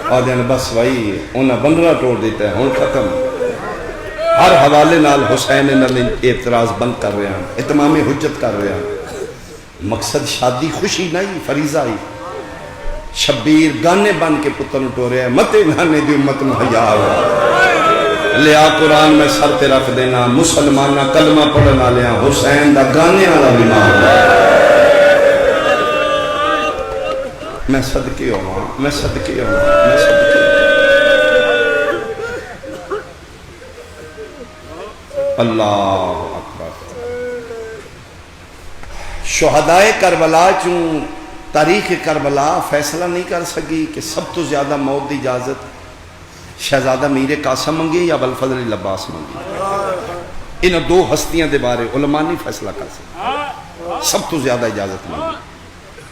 اور دین بس بھائی انہاں بندرہ توڑ دیتا ہے ہون ختم. ہر حوالے نال حسین نال اعتراض بند کر رہے ہیں اتمام حجت کر رہے ہیں. مقصد شادی خوشی نہیں فریضہ ہی. شبیر گانے بن کے پتر ٹورے ہیں متے گانے دی امت میں حیا ہوا. لیا قرآن میں سر تے رکھ دینا مسلمانہ کلمہ پڑھنا لیا حسین دا گانے والا بھی مان. میں صدقے ہوں میں صدقے ہوں میں صدقے ہوں. اللہ اکبر. شہدائے کربلا چوں تاریخ کربلا فیصلہ نہیں کر سکی کہ سب تو زیادہ موت دی اجازت شہزادہ میر قاسم منگی یا ابوالفضل عباس منگی. ان دو ہستیاں دے بارے علماء نہیں فیصلہ کر سکے. سب تو زیادہ اجازت منگی.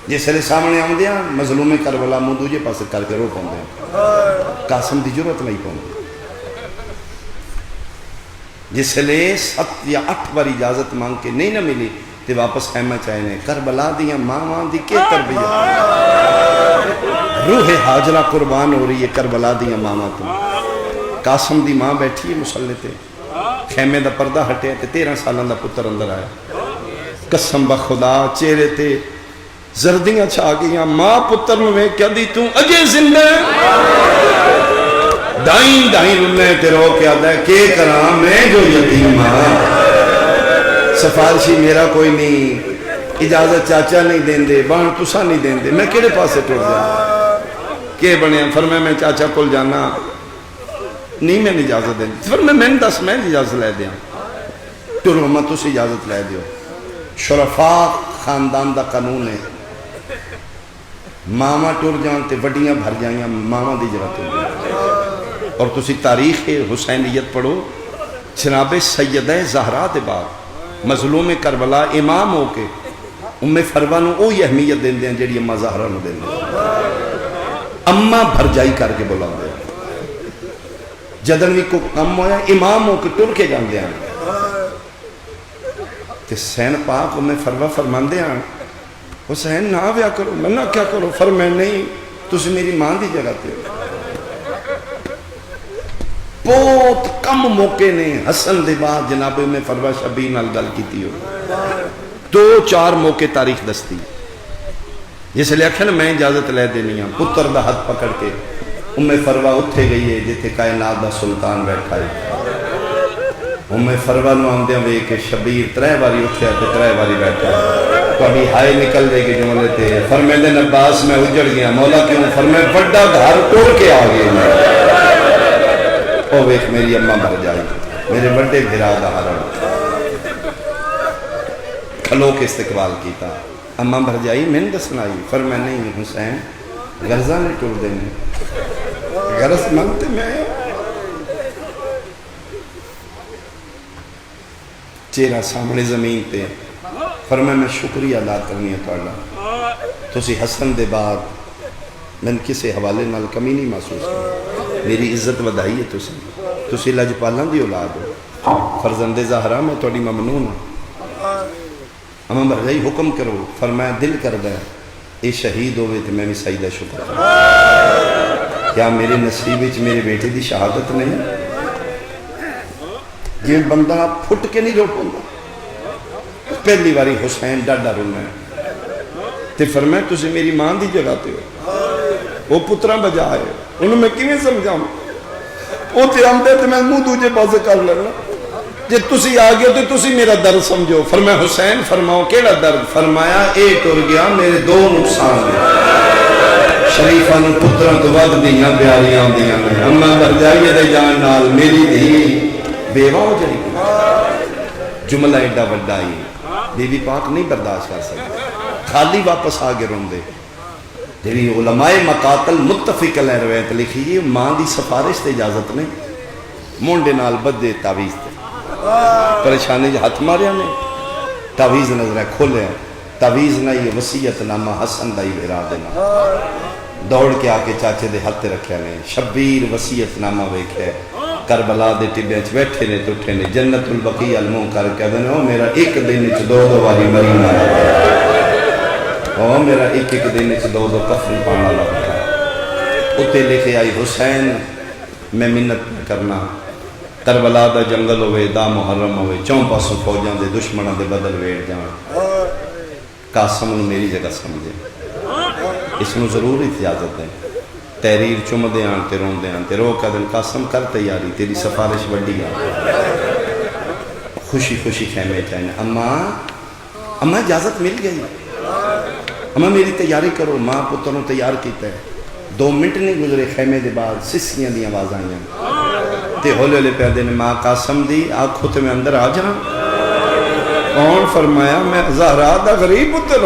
جس لئے سامنے آمدے ہیں مظلوم کربلا منہ دوجے پاس کر کے رو پاؤں دے. قاسم دی جرت نہیں پاؤں دے. جس لئے 7 یا 8 بار اجازت مانگ کے نہیں نہ ملی تے واپس خیمہ چاہنے. کربلا دیاں ماں دی کے تربیت. روح حاجرہ قربان ہو رہی ہے کربلا دیاں ماں تو. قاسم دی ماں بیٹھی ہے مسلح تے. خیمے دا پردہ ہٹے تے 13 سالان دا پتر اندر آیا. قسم بخدا چہرے تے زردیاں چھا گئیاں. ماں پتر میں کیا دی توں اجے زندہ دائیں دائیں رنے تے رو کے آدھا ہے کہ کراں میں جو یتیم ہاں. سفارشی میرا کوئی نہیں. اجازت چاچا نہیں دین دے بان تسا نہیں دین دے. میں کیڑے پاسے ٹوٹ جانا کہ بنیا. فرمایا میں چاچا کول جانا نہیں میں اجازت دین. فرمایا میں دس میں اجازت لے دیا. ٹرو میں تس اجازت لے دیو. شرفاء خاندان دا قانون ہے ماما ٹر جان تے وڈیاں بھر جائیاں ماما دی ضرورت ہوگی. اور تسی تاریخ حسینیت پڑھو. جناب سیدہ زہرا دے بعد مظلوم کربلا امام ہو کے ام فروہ نو اوہی اہمیت دین دیں جیڑی اماں زہرا نو دین دیں. اماں بھرجائی کر کے بلا دیں. جدن بھی کو کم ہویا امام ہو کے ٹر کے جان دیں. تے سین پاک ام فروہ فرمان دیں حسین نہ آویا کرو میں نہ کیا کرو. فرمائے نہیں تسی میری ماں دی جگہ تے ہو. بہت کم موقع نے حسن دے بعد جناب میں فروہ شبیر نال گل کیتی ہو. 2-4 موقع تاریخ دستی. جس لئے اکھن میں اجازت لے دینی ہوں. پتر دا ہاتھ پکڑ کے ام فروہ اٹھے گئی ہے جیتے کائنات دا سلطان بیٹھا ہے. ام فروہ نو آمدے ہوئے کہ شبیر 3 باری اٹھیا تے 3 باری بیٹھا ہے. تو ابھی ہائے نکل دے کے جملے تے فرمائے دن عباس میں اجڑ گیا. مولا کیوں؟ فرمائے بڑا گھر توڑ کے آگئے میں. او ویکھ میری اماں مر جائی میرے بڑے بھرا دا حرم کھلو کے استقبال کیتا. اماں مر جائی میں نے دسنائی. فرمائے نہیں حسین غرضہ نہیں ٹوڑ دینے غرض منگتے میں. چہرہ سامنے زمین تے فرمائے میں شکریہ ادا کرنی ہے توڑا. تو سی حسن دے بعد میں کسی حوالے نال کمی نہیں محسوس کروں. میری عزت ودائی ہے تسی لجپالاں دی اولاد ہو. فرزند زہرا میں توڑی ممنون ہوں. اماں مرضی حکم کرو. فرمایا دل کردہ ہے اے شہید ہوئے تو میں بھی سیدہ شکر کروں. کیا میرے نصیب وچ میرے بیٹے دی شہادت نہیں؟ یہ بندہ پھٹ کے نہیں رو پاؤں. پہلی باری حسین ڈاڈا رونا ہے تے فرمایا تسی میری ماں دی جگہ تے ہو. وہ پترہ بجا ہے انہوں میں کیویں سمجھاؤں. وہ تے آمدے تے میں منہ دوجے پاسے کر لینا. جے تسی آ گئے تو تسی میرا درد سمجھو. فرمایا حسین فرماؤ کیڑا درد؟ فرمایا اے ٹر گیا میرے 2 نقصان ہیں. شریفاں نوں پتراں تو ود دیاں پیاریاں ہوندیاں نے اما بھرجائیے دے جان نال میری دھی بیوہ ہو جائے گی جملہ ایڈا وڈا ہی بی بی پاک نہیں برداشت کر سکتے خالی واپس آگے روندے جی علماء مقاتل متفق علیہ روایت لکھی ہے ماں دی سفارش تے اجازت نہیں مونڈے نال بدے تعویز تے پریشانی جو ہاتھ ماریا نے تعویز نظر کھولے تعویز نہ یہ وصیت نامہ حسن دا ہی بھیرا دینا دوڑ کے آکے چاچے دے ہاتھ رکھے نے شبیر وصیت نامہ ویکھے کربلا دے ٹبے چ بیٹھے نے ٹوٹے نے جنت البقیع المو کر کے دے او میرا ایک دن چ دو واری مرینا او میرا ایک دن چ دو کفن پانا لگا اتے لکھے آئی حسین میں منت کرنا کربلا دا جنگل ہوئے دا محرم ہوئے چون پاسوں فوجاں دے دشمناں دے بدل ویٹ جان قاسم نے میری جگہ سمجھے اس میں ضرور اجازت ہے تحریر چم دے آن تے رون دے آن تے رو کا دن قاسم کر تیاری تیری سفارش وڈی آن خوشی خوشی خیمے چاہیے اماں اجازت مل گئی اماں میری تیاری کرو ماں پتروں تیار کیتا ہے 2 منٹ نہیں گزرے خیمے دے بعد سسیاں دی آواز آئیں تے ہولے ہولے پہ دے نے ماں قاسم دی آنکھو تے میں اندر آ جاؤں کون فرمایا میں زہرا دا غریب پتر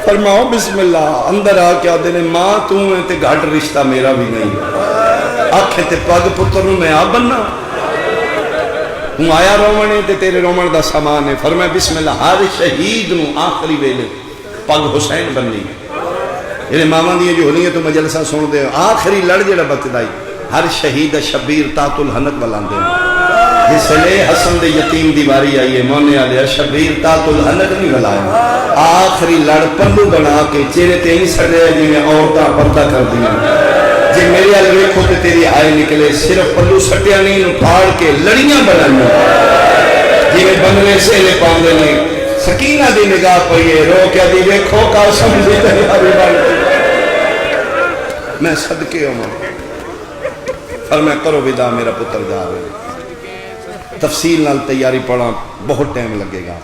فرماؤ بسم اللہ اندر آ کے آدھے نے ماں تو ہے تے گھٹ رشتہ میرا بھی نہیں آنکھیں تے پگ پتر میں آ بننا ہوں آیا رومنے تے تیرے رومن دا سامان ہے فرمایا بسم اللہ ہر شہید نو آخری ویلے پگ حسین بننی یہ ماما دیئے جو ہولیاں تو مجلسہ سن دے آخری لڑ جڑا بتدائی ہر شہید شبیر تات الحنک والان دے جس لئے حسن دے یتیم دیواری آئیے مونے آلیا شبیر تات الحنک نہیں بلائے آخری لڑ پلو بنا کے چیرے تے ہی سڑے جی میں عورتہ پردہ کر دیا جی میرے علوے کھو تے تیری آئے نکلے صرف پلو سٹیا نہیں پھاڑ کے لڑیاں بنائی جی میں بنوے سے لے پاندے نہیں سکینہ دی نگاہ پہیے رو کیا دی ویکھو قاسم دی تیاری بانتی میں صدقے ہوں فرمایا کرو ودا میرا پتر جا رہے تفصیل نال تیاری پڑھا بہت ٹائم لگے گا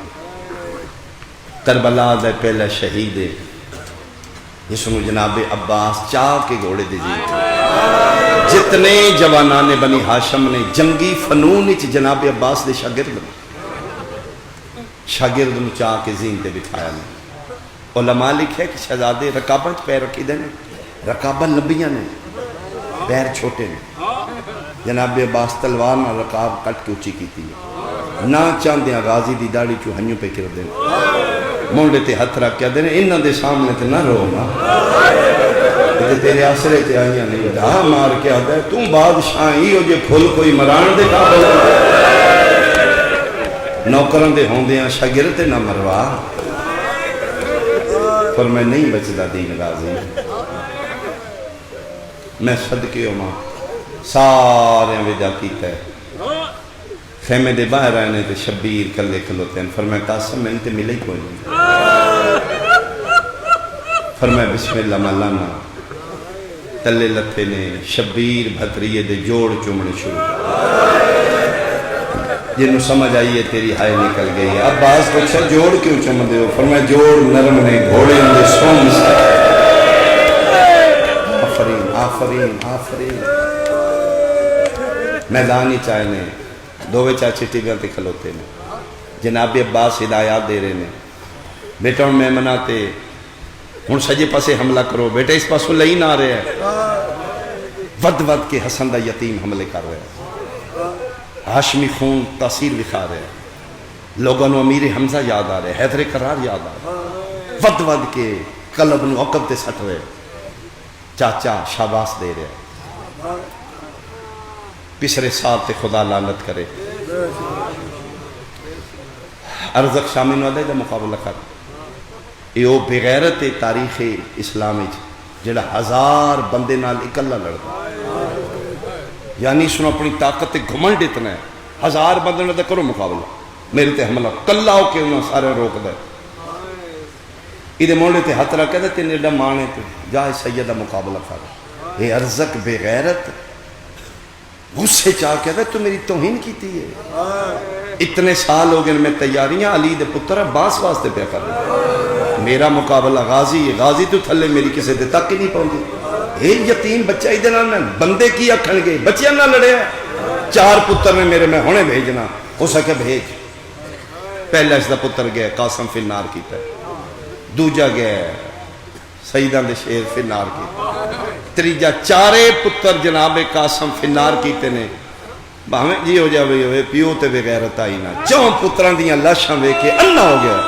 کربلا دے پہلے شہید جس نے جناب عباس چاہ کے گھوڑے دے جی جتنے جوانان بنی ہاشم نے جنگی فنون وچ جناب عباس دے شاگرد نو چاہ کے زین تے بٹھایا نے علماء لکھے کہ شہزادے رکابہ پیر رکھی دے نے رکابہ لمبیاں نے پیر چھوٹے نے جناب عباس تلوار نہ رکاب کٹ کے اچھی کی تھی نہ چاندیاں غازی دی داڑی چو ہنیوں پہ کر دیں مونڈے تے ہتھ رکھ کیا دینے انہاں دے سامنے تے نہ رو نا تیرے آسرے تے آئیاں نہیں دا مار کے آتا ہے تم بادشاہ ہی ہو جے پھول کوئی مران دے قابل نوکران دے ہوں دیاں شاگرد نہ مروا پر میں نہیں بچدا دین غازی میں صدقے ہوں ماں سارے ودا کیتا ہے خیمے دے باہر آنے تے شبیر کلے کھلوتے ہیں فرمایا قاسم میں تے ملے کوئی نہیں فرمایا بسم اللہ مولانا تلے لتھے نے شبیر بھتریے دے جوڑ چومنے شروع جنہوں سمجھ آئیے تیری ہائے نکل گئی ہے اب باز پوچھا جوڑ کیوں چوم دے ہو فرمایا جوڑ نرم نے گھوڑے اندے سون سے آفرین آفرین آفرین میدانی چاہنے دووے چاچے ٹیگاں تے کھلوتے نے جناب عباس ہدایات دے رہے نے بیٹا ہوں میں مناتے ہوں سجے پاسے حملہ کرو بیٹا اس پاسوں لئی نہ رہے ہیں ود ود کے حسن دا یتیم حملے کر رہے ہیں ہاشمی خون تاثیر دکھا رہے ہیں لوگوں نو امیر حمزہ یاد آ رہے ہیں حیدر قرار یاد آ رہے ہیں ود ود کے قلب نو عقب تے سٹ رہے چاچا شاباس دے رہے ہیں پسرے ساتھ تے خدا لعنت کرے ارزق شامل والے دا مقابلہ کر یہ بغیرت تاریخ اسلامی جڑا 1000 بندے نال اکلا لڑتا یعنی سنو اپنی طاقت گھمنڈ اتنا ہے 1000 بندے نال کرو مقابلہ میرے تے حملہ کلا ہو کے انہاں سارے روک دے ادھے موڑے تے ہاتھ رکھ دے تین ایڈا مانے تے جا سیدہ مقابلہ کر یہ ارزق بغیرت غصے چاہ کے دے تو میری توہین کی تھی ہے اتنے سال ہو گئے میں تیاریاں علی دے پتر باس واسطے پہ کر رہے میرا مقابلہ غازی ہے، غازی تو تھلے میری کسی دے تک ہی نہیں پہنچی. یہ یتیم بچہ ادھر نہ بندے کی آکھن گے بچیاں نہ لڑیا. 4 پتر نے میرے میں ہونے بھیجنا ہو سکے بھیج. پہلا اس دا پتر گیا قاسم فی النار کیتا ہے، دوجا گیا سیداں دے شیر فی النار کیتا، تریجا 4 پتر جناب قاسم فی النار کیتے نے. بھاویں جی ہو جاوے ہوئے پیو تے بغیرت آئی نہ. 4 پتران دیاں لاشاں ویکھ کے انا ہو گیا.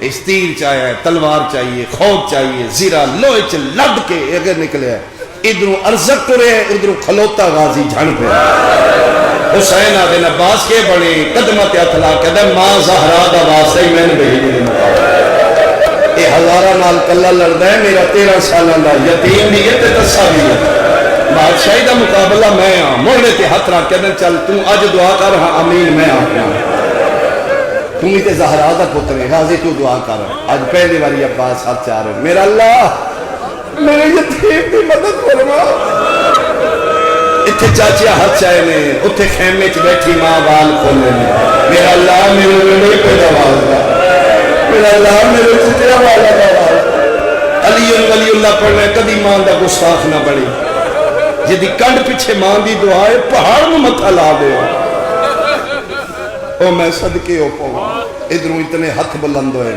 اس تیر چاہیے، تلوار چاہیے، خوف چاہیے، زیرہ لوہے چ لد کے اگر نکلے ادھروں ارزق ٹرے ادھروں کھلوتا غازی جھن پہ. حسین آدھے عباس کے بنے قدمت اطلاع کہتا ماں زہرا دا واسطہ ہی میں نے بھیجی مقابلہ. یہ ہزارہ نال کلا لڑدا ہے، میرا 13 سالہ دا یتیم بھی ہے تے تسا بھی ہے. بادشاہی دا مقابلہ میں ہاں. موڑے تے ہاتھ رکھ کہتا چل تو اج دعا کر ہاں امین میں آ تم تے زہرا دا پتر ہے غازی تو دعا کر. آج پہلی باری عباس ہاتھ چاہ رہے میرا اللہ میرے یتیم کی مدد فرما. اتھے چاچیا ہاتھ چاہے نے اتھے خیمے چ بیٹھی ماں بال کھولے نے. میرا اللہ میرے لڑے پیدا والدہ، میرا اللہ میرے چچیا والدہ. علی ولی اللہ پڑھنے کدی ماں دا گستاخ نہ بڑی. جدی کنڈ پیچھے ماں دی دعا ہے پہاڑ میں متھا لا دے. او میں صدقے ہو پاؤں. ادھروں اتنے ہاتھ بلند ہوئے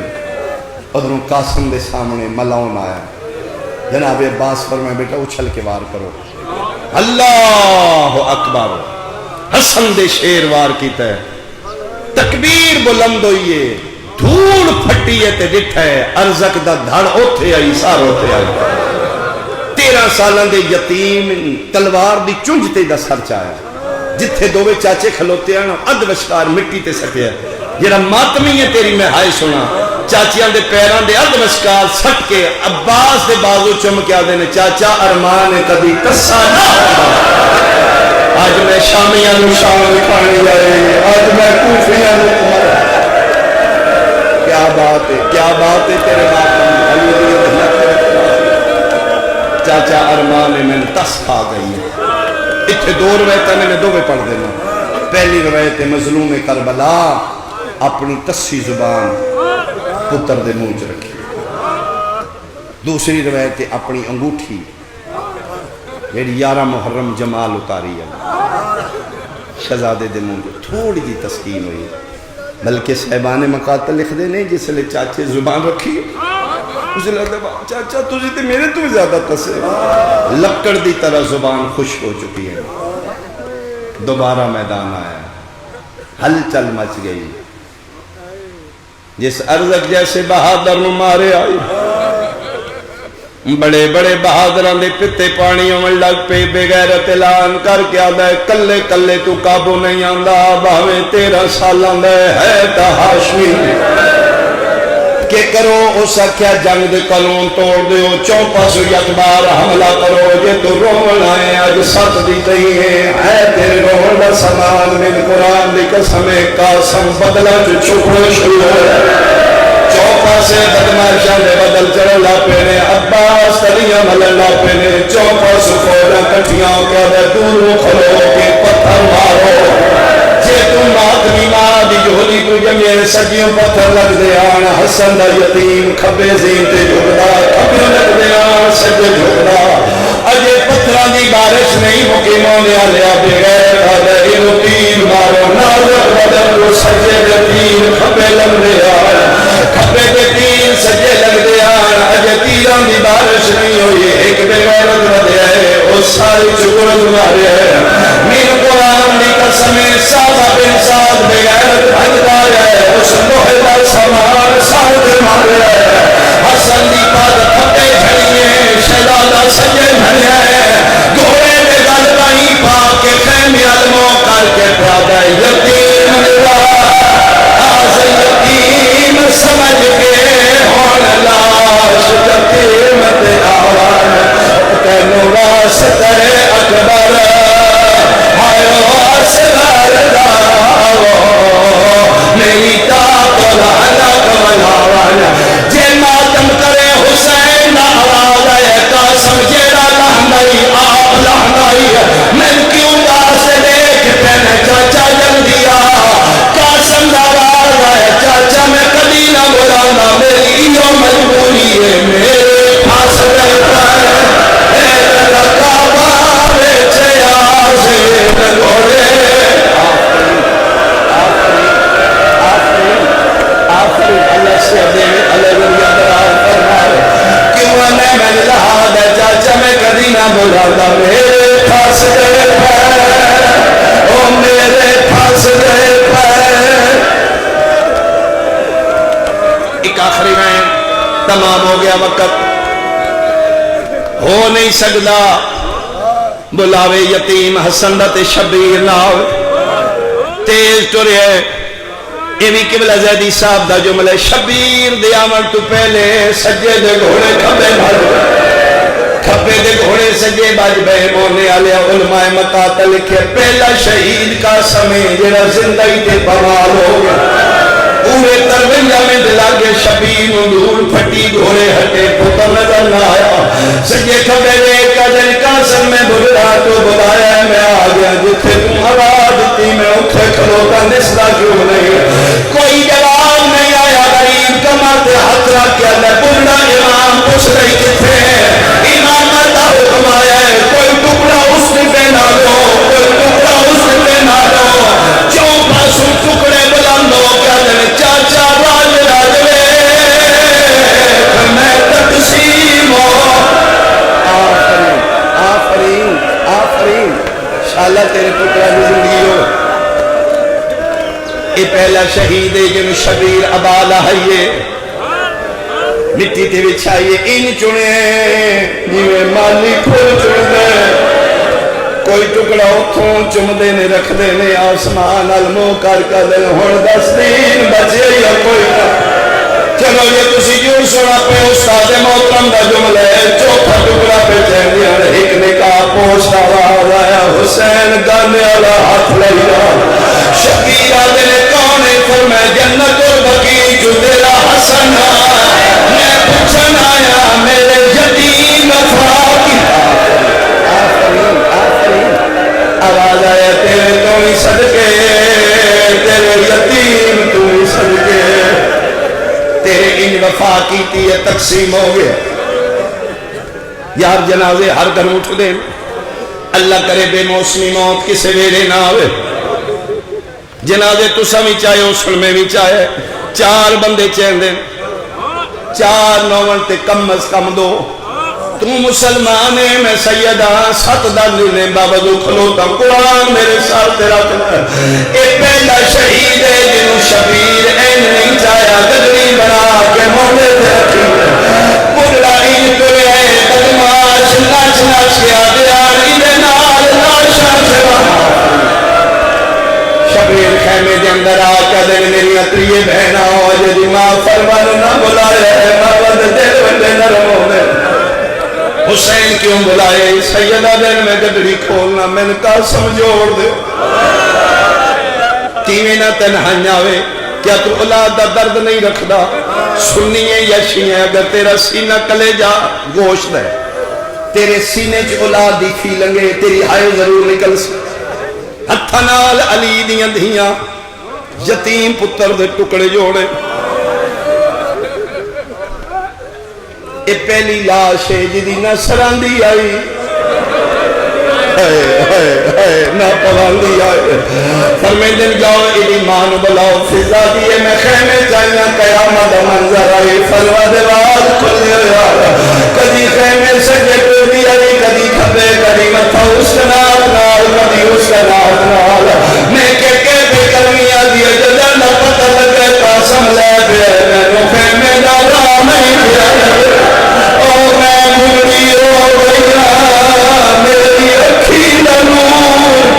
ادھروں قاسم دے سامنے ملاؤن آیا. جناب عباس فرمائے بیٹا اچھل کے وار کرو. اللہ اکبر. حسن دے شیر وار کیتا ہے. تکبیر بلند ہوئی ہے، دھوڑ پھٹی ہے تے ڈٹھا ہے. ارزق دا دھڑ اوتھے آئی سار ہوتے آئی. 13 سالوں دے یتیم تلوار دی چنج تے دا سر چایا. جتھے دووے چاچے کھلوتے ہیں اد وشکار مٹی تے سٹیا. جڑا ماتمی ہے تیری میں ہائے سنا. چاچیاں دے پیران دے اد وشکار سٹ کے عباس دے بازو چمکیا دے نے چاچا ارمان کبھی تسا نہ ہوگا. آج میں شامیاں نو شام کھانے جائے، آج میں کوفیاں نو کھانے. کیا بات ہے، کیا بات ہے تیرے ماتمی. چاچا ارمان میں تس کھا گئی ہے. اتھے 2 روایتیں میں نے 2 پڑھ دینا. پہلی روایت مظلوم کربلا اپنی تسی زبان پتر دے منہ چ رکھی. دوسری روایت اپنی انگوٹھی میری 11 محرم جمال اتاری ہے شہزادے دے منہ چ. تھوڑی جی تسکین ہوئی. بلکہ صاحبان مقاتل لکھ دے نہیں جس لئے چاچے زبان رکھی اسے لگتا ہے چاچا تجھے تے میرے تو زیادہ تسے. لکڑ دی طرح زبان خوش ہو چکی ہے. دوبارہ میدان آیا، ہل چل مچ گئی. جس ارزق جیسے بہادر نو مارے آئی. بڑے بڑے بہادران دے پتے پانی ہومن لگ پہ بغیرت اعلان کر کے آدھا ہے کلے کلے تو قابو نہیں آندہ. باویں 13 سالان دے ہے تا ہاشمی کہ کرو اس کیا جنگ دے قانون توڑ دیو. چوپا سو یتبار حملہ کرو. یہ تو رومن آئے آج ساتھ دی تئی ہے تیرے رومن دا سامان. من قرآن دی قسم قاسم بدلہ جو چھپڑے شروع ہے. چوپا سے بدماشاں دے بدل چڑھ لا پینے. عباس تلیاں ملن لا پینے. چوپا سو فورا کٹھیاں کیا دے دوروں کھلو کے پتھر مارو. جے تم ماتمی ماں دی جھولی کو جمعے سجیوں پتھر لگ دے آن. حسن دا یتیم کھبے زین تے جھگڑا کھبے لگ دے آن سجے جھگڑا. اجے پتھران دی بارش نہیں حکیموں نے آلیا بغیر آدھے انہوں تیر مارو. نازک بدن کو سجے دے تیر کھبے لگ دے آن. کھبے دے تیر سجے لگ دے آن. اجے تیران دی بارش نہیں ہوئی ایک بغیر ردے ہے وہ ساری چکر جمارے ہے. من قرآن دی قسمیں سادہ بن ساد بغیر بھجدہ ہے. اس محبہ سامان ساد مارے ہے. حسن دی پاد پھٹے جھڑیے شہزادہ سجے بھرے. گھوڑے دے گل بائی پا کے خیمے علموں کر کے پیادہ یتیم اللہ آز یتیم سمجھ کے ہون لاش یتیم دے آوان. کہنو واسطہ اکبر ہائے واسطہ داو میری تاقل علق ملاوان. جے ماتم کرے حسین آواز ہے قاسم جیرا لہنائی آپ لہنائی. میں کیوں باس دیکھتے ہیں چاچا جلدی آ ہویا وقت ہو نہیں سکدا بلاوے یتیم حسن دا تے شبیر نہ ہوئے تیز ٹرے یہ بھی قبلہ زیدی صاحب دا جملہ شبیر دے آمد تو پہلے سجے دے گھوڑے کھپے دے گھوڑے سجے باج بے مونے علیہ علماء مقاتل لکھے پہلا شہید کا سمیں جنہ زندگی تے پروار ہو گیا پورے ترویہ میں دلاگے شبیر دھول پھٹی گھوڑے ہٹے پتر نظر نہ آیا سجے کھپے دے قدر کا سم میں بھلا تو بلایا ہے میں آ گیا جتھے تم آواز دیتی میں اٹھے کھلوتا نسلا کیوں نہیں کوئی جواب نہیں آیا غریب کمر تے ہاتھ رکھ کے اللہ بڑا امام پوچھ رہی کتھے امام کا حکم آیا ہے کوئی ٹکڑا اس نے پہ نہ لو کوئی ٹکڑا اس نے پہ نہ لو چوں پاسوں ٹکڑے بلند ہو کیا دنے چاچا راج راجوے میں تقسیم ہو آفرین آفرین آفرین شاءاللہ تیرے ٹکڑا بھی زندگی ہو یہ پہلا شہید ہے جن شبیر عبالہ ہے یہ مٹی تے بچھائیے ان چنے جیوے مالی کھول چن دے کوئی ٹکڑا اتھوں چم دینے رکھ دینے آسمان علموں کر دے ہون 10 دن بچے یا کوئی نہ چلو یہ تسی جو سنا پہ استاد محترم دا جملہ ہے چوتھا ٹکڑا پہ چین دیا ایک نکاح پوچھتا آواز آیا حسین گانے والا ہاتھ لیا شبیر آدھے کون ہے فرمائے جنت البقیع جو تیرا حسن میں پوچھن آیا میرے یتیم وفاقی آفرین آفرین آواز آیا تیرے تو ہی صدقے تیرے یتیم تو ہی صدقے تیرے ان وفا کی تھی تقسیم ہو گیا یار جنازے ہر گھر اٹھ دیں اللہ کرے بے موسمی موت کسے ویلے نہ آوے جنازے تو سمی چاہے اسل میں بھی چاہے 4 بندے چین دیں 4 نوان تے کم از کم 2 تو مسلمان ہے میں سیدہ 7 دن بابا جو کھلوتا قرآن میرے ساتھ تیرا اے پہلا شہید ہے جنہوں شبیر این نہیں چاہیا گدری بنا کے موڑے دے پڑا ان کو ہے بدماش ناچ ناچ کے آدھیار انہیں نال ناشا سے وہاں شبیر خیمے دے اندر آکا دے میری اتریے بہنا ہو جدی ماں فرمان نہ بلائے مابد دل بندے نرموں میں حسین کیوں بلائے سیدہ دن میں گدری کھولنا میں نے کہا سمجھوڑ دے تیویں نہ تنہائی آوے کیا تو اولاد دا درد نہیں رکھدا سنیے یا شیئے اگر تیرا سینہ کلے جا گوشت ہے تیرے سینے چ اولاد دی فیلنگے تیری آئے ضرور نکل سے ہتھنال علی دیاں دھیاں یتیم پتر دے ٹکڑے جوڑے اے پہلی لاش ہے جدی نہ سراندی آئی نہ پواندی آئی فرمیدن جاؤ ایلی مانو بلاؤ فضا دیئے میں خیمے چاہیاں قیامت منظر آئی فلوہ دیوار کھلے ہویا کدی خیمے سے جٹو دی آئی کدی کھبے کدی متھا اس کنار نال کدی اس کنار نال میں کہ بے کرمیاں دیئے جدہ نہ پتہ لگے قاسم لے بے میں نو خیمے ڈالا نہیں بیا او میں مری ہو گیا میری اکھی نور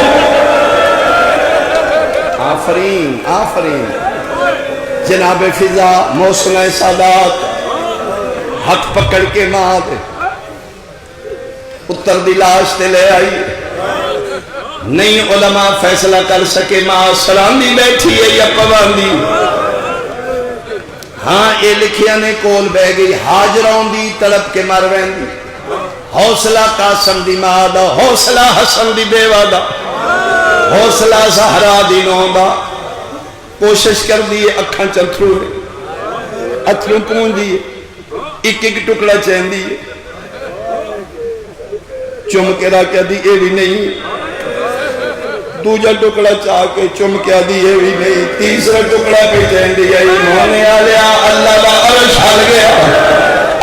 آفرین آفرین جناب فضا موسم سادات ہاتھ پکڑ کے ماں دے اتر دی لاش تے لے آئی نہیں علماء فیصلہ کر سکے ماں سلامی بیٹھی ہے یا پواندی ہاں اے لکھیا نے کول بہ گئی حاجروں دی تڑپ کے مروین دی حوصلہ قاسم دی ماں دا حوصلہ حسن دی بیوہ دا حوصلہ زہرا دی نو دا کوشش کر دیئے اکھاں چرتھرو ہے اتھروں پون دیئے ایک ایک ٹکڑا چین دیئے چم کے راکہ دی اے بھی نہیں دوجہ ٹکڑا چاہ کے چم کے دیئے بھی نہیں تیسرا ٹکڑا پہ چین دیئے انہوں نے آلیا اللہ دا عرش حل گیا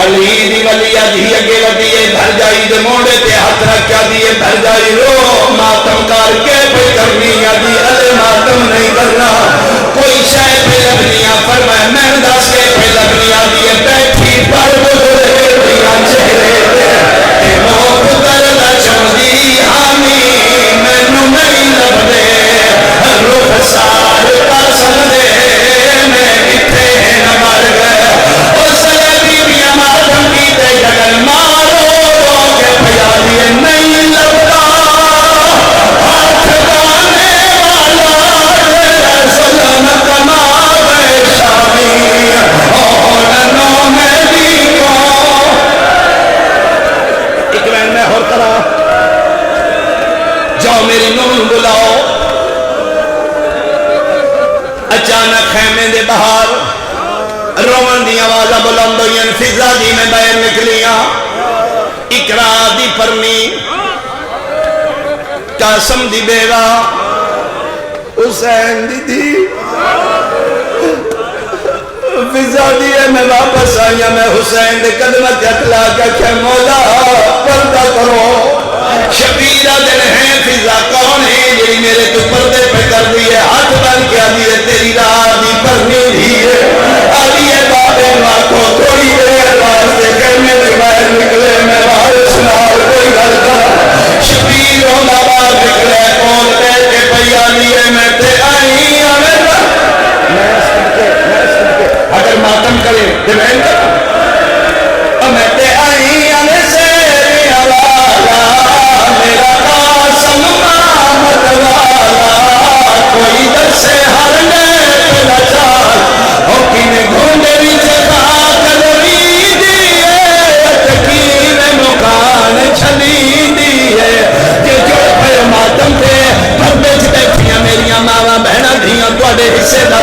علی دی ولی ادھی اگے ودیئے بھر جائی دے موڑے تے ہاتھ رکھا دیئے بھر جائی رو ماتم کار کے پہ کرنی ادھی علی ماتم نہیں کرنا کوئی شاہ پہ لگنیاں فرمائے میں دس کے پہ لگنیاں دیئے بیٹھی پر گزرے اچانک خیمے دے باہر رومن دی آوازاں بلند ہوئیں، فضا دی میں باہر نکلیاں، اقرا دی پرنی، قاسم دی بیوہ، حسین دی دی، فضا دی ہے میں واپس آیا، میں حسین دے قدمت اطلاع کا کہ مولا پردہ کرو، شبیرہ دن ہے فضا کون ہے جی میرے تو پردے پہ کر دی ہے، ہاتھ بن کے آدھی ہے تیری راہ دی پرنی دی ہے، آدھی ہے بابے ماں کو تھوڑی دیر واسطے کہنے میں باہر نکلے، میں باہر سنال کوئی گھر کر شبیر ہونا باہر نکلے، کون کہہ کے پیا لیے میں تے آئی ہمیں اگر ماتم کرے دیمین کر میں تے آئی ہمیں سے والا میرا قاسم محمد والا کوئی در سے ہر نے پہلا چال ہو کی نے گھونڈے بھی چکا کلوی دیئے تکیر مکان چھلی دیئے کہ جو پھر ماتم تھے پر بیچ بیٹھیاں میریاں ماواں بہنہ دیاں توڑے حصے دا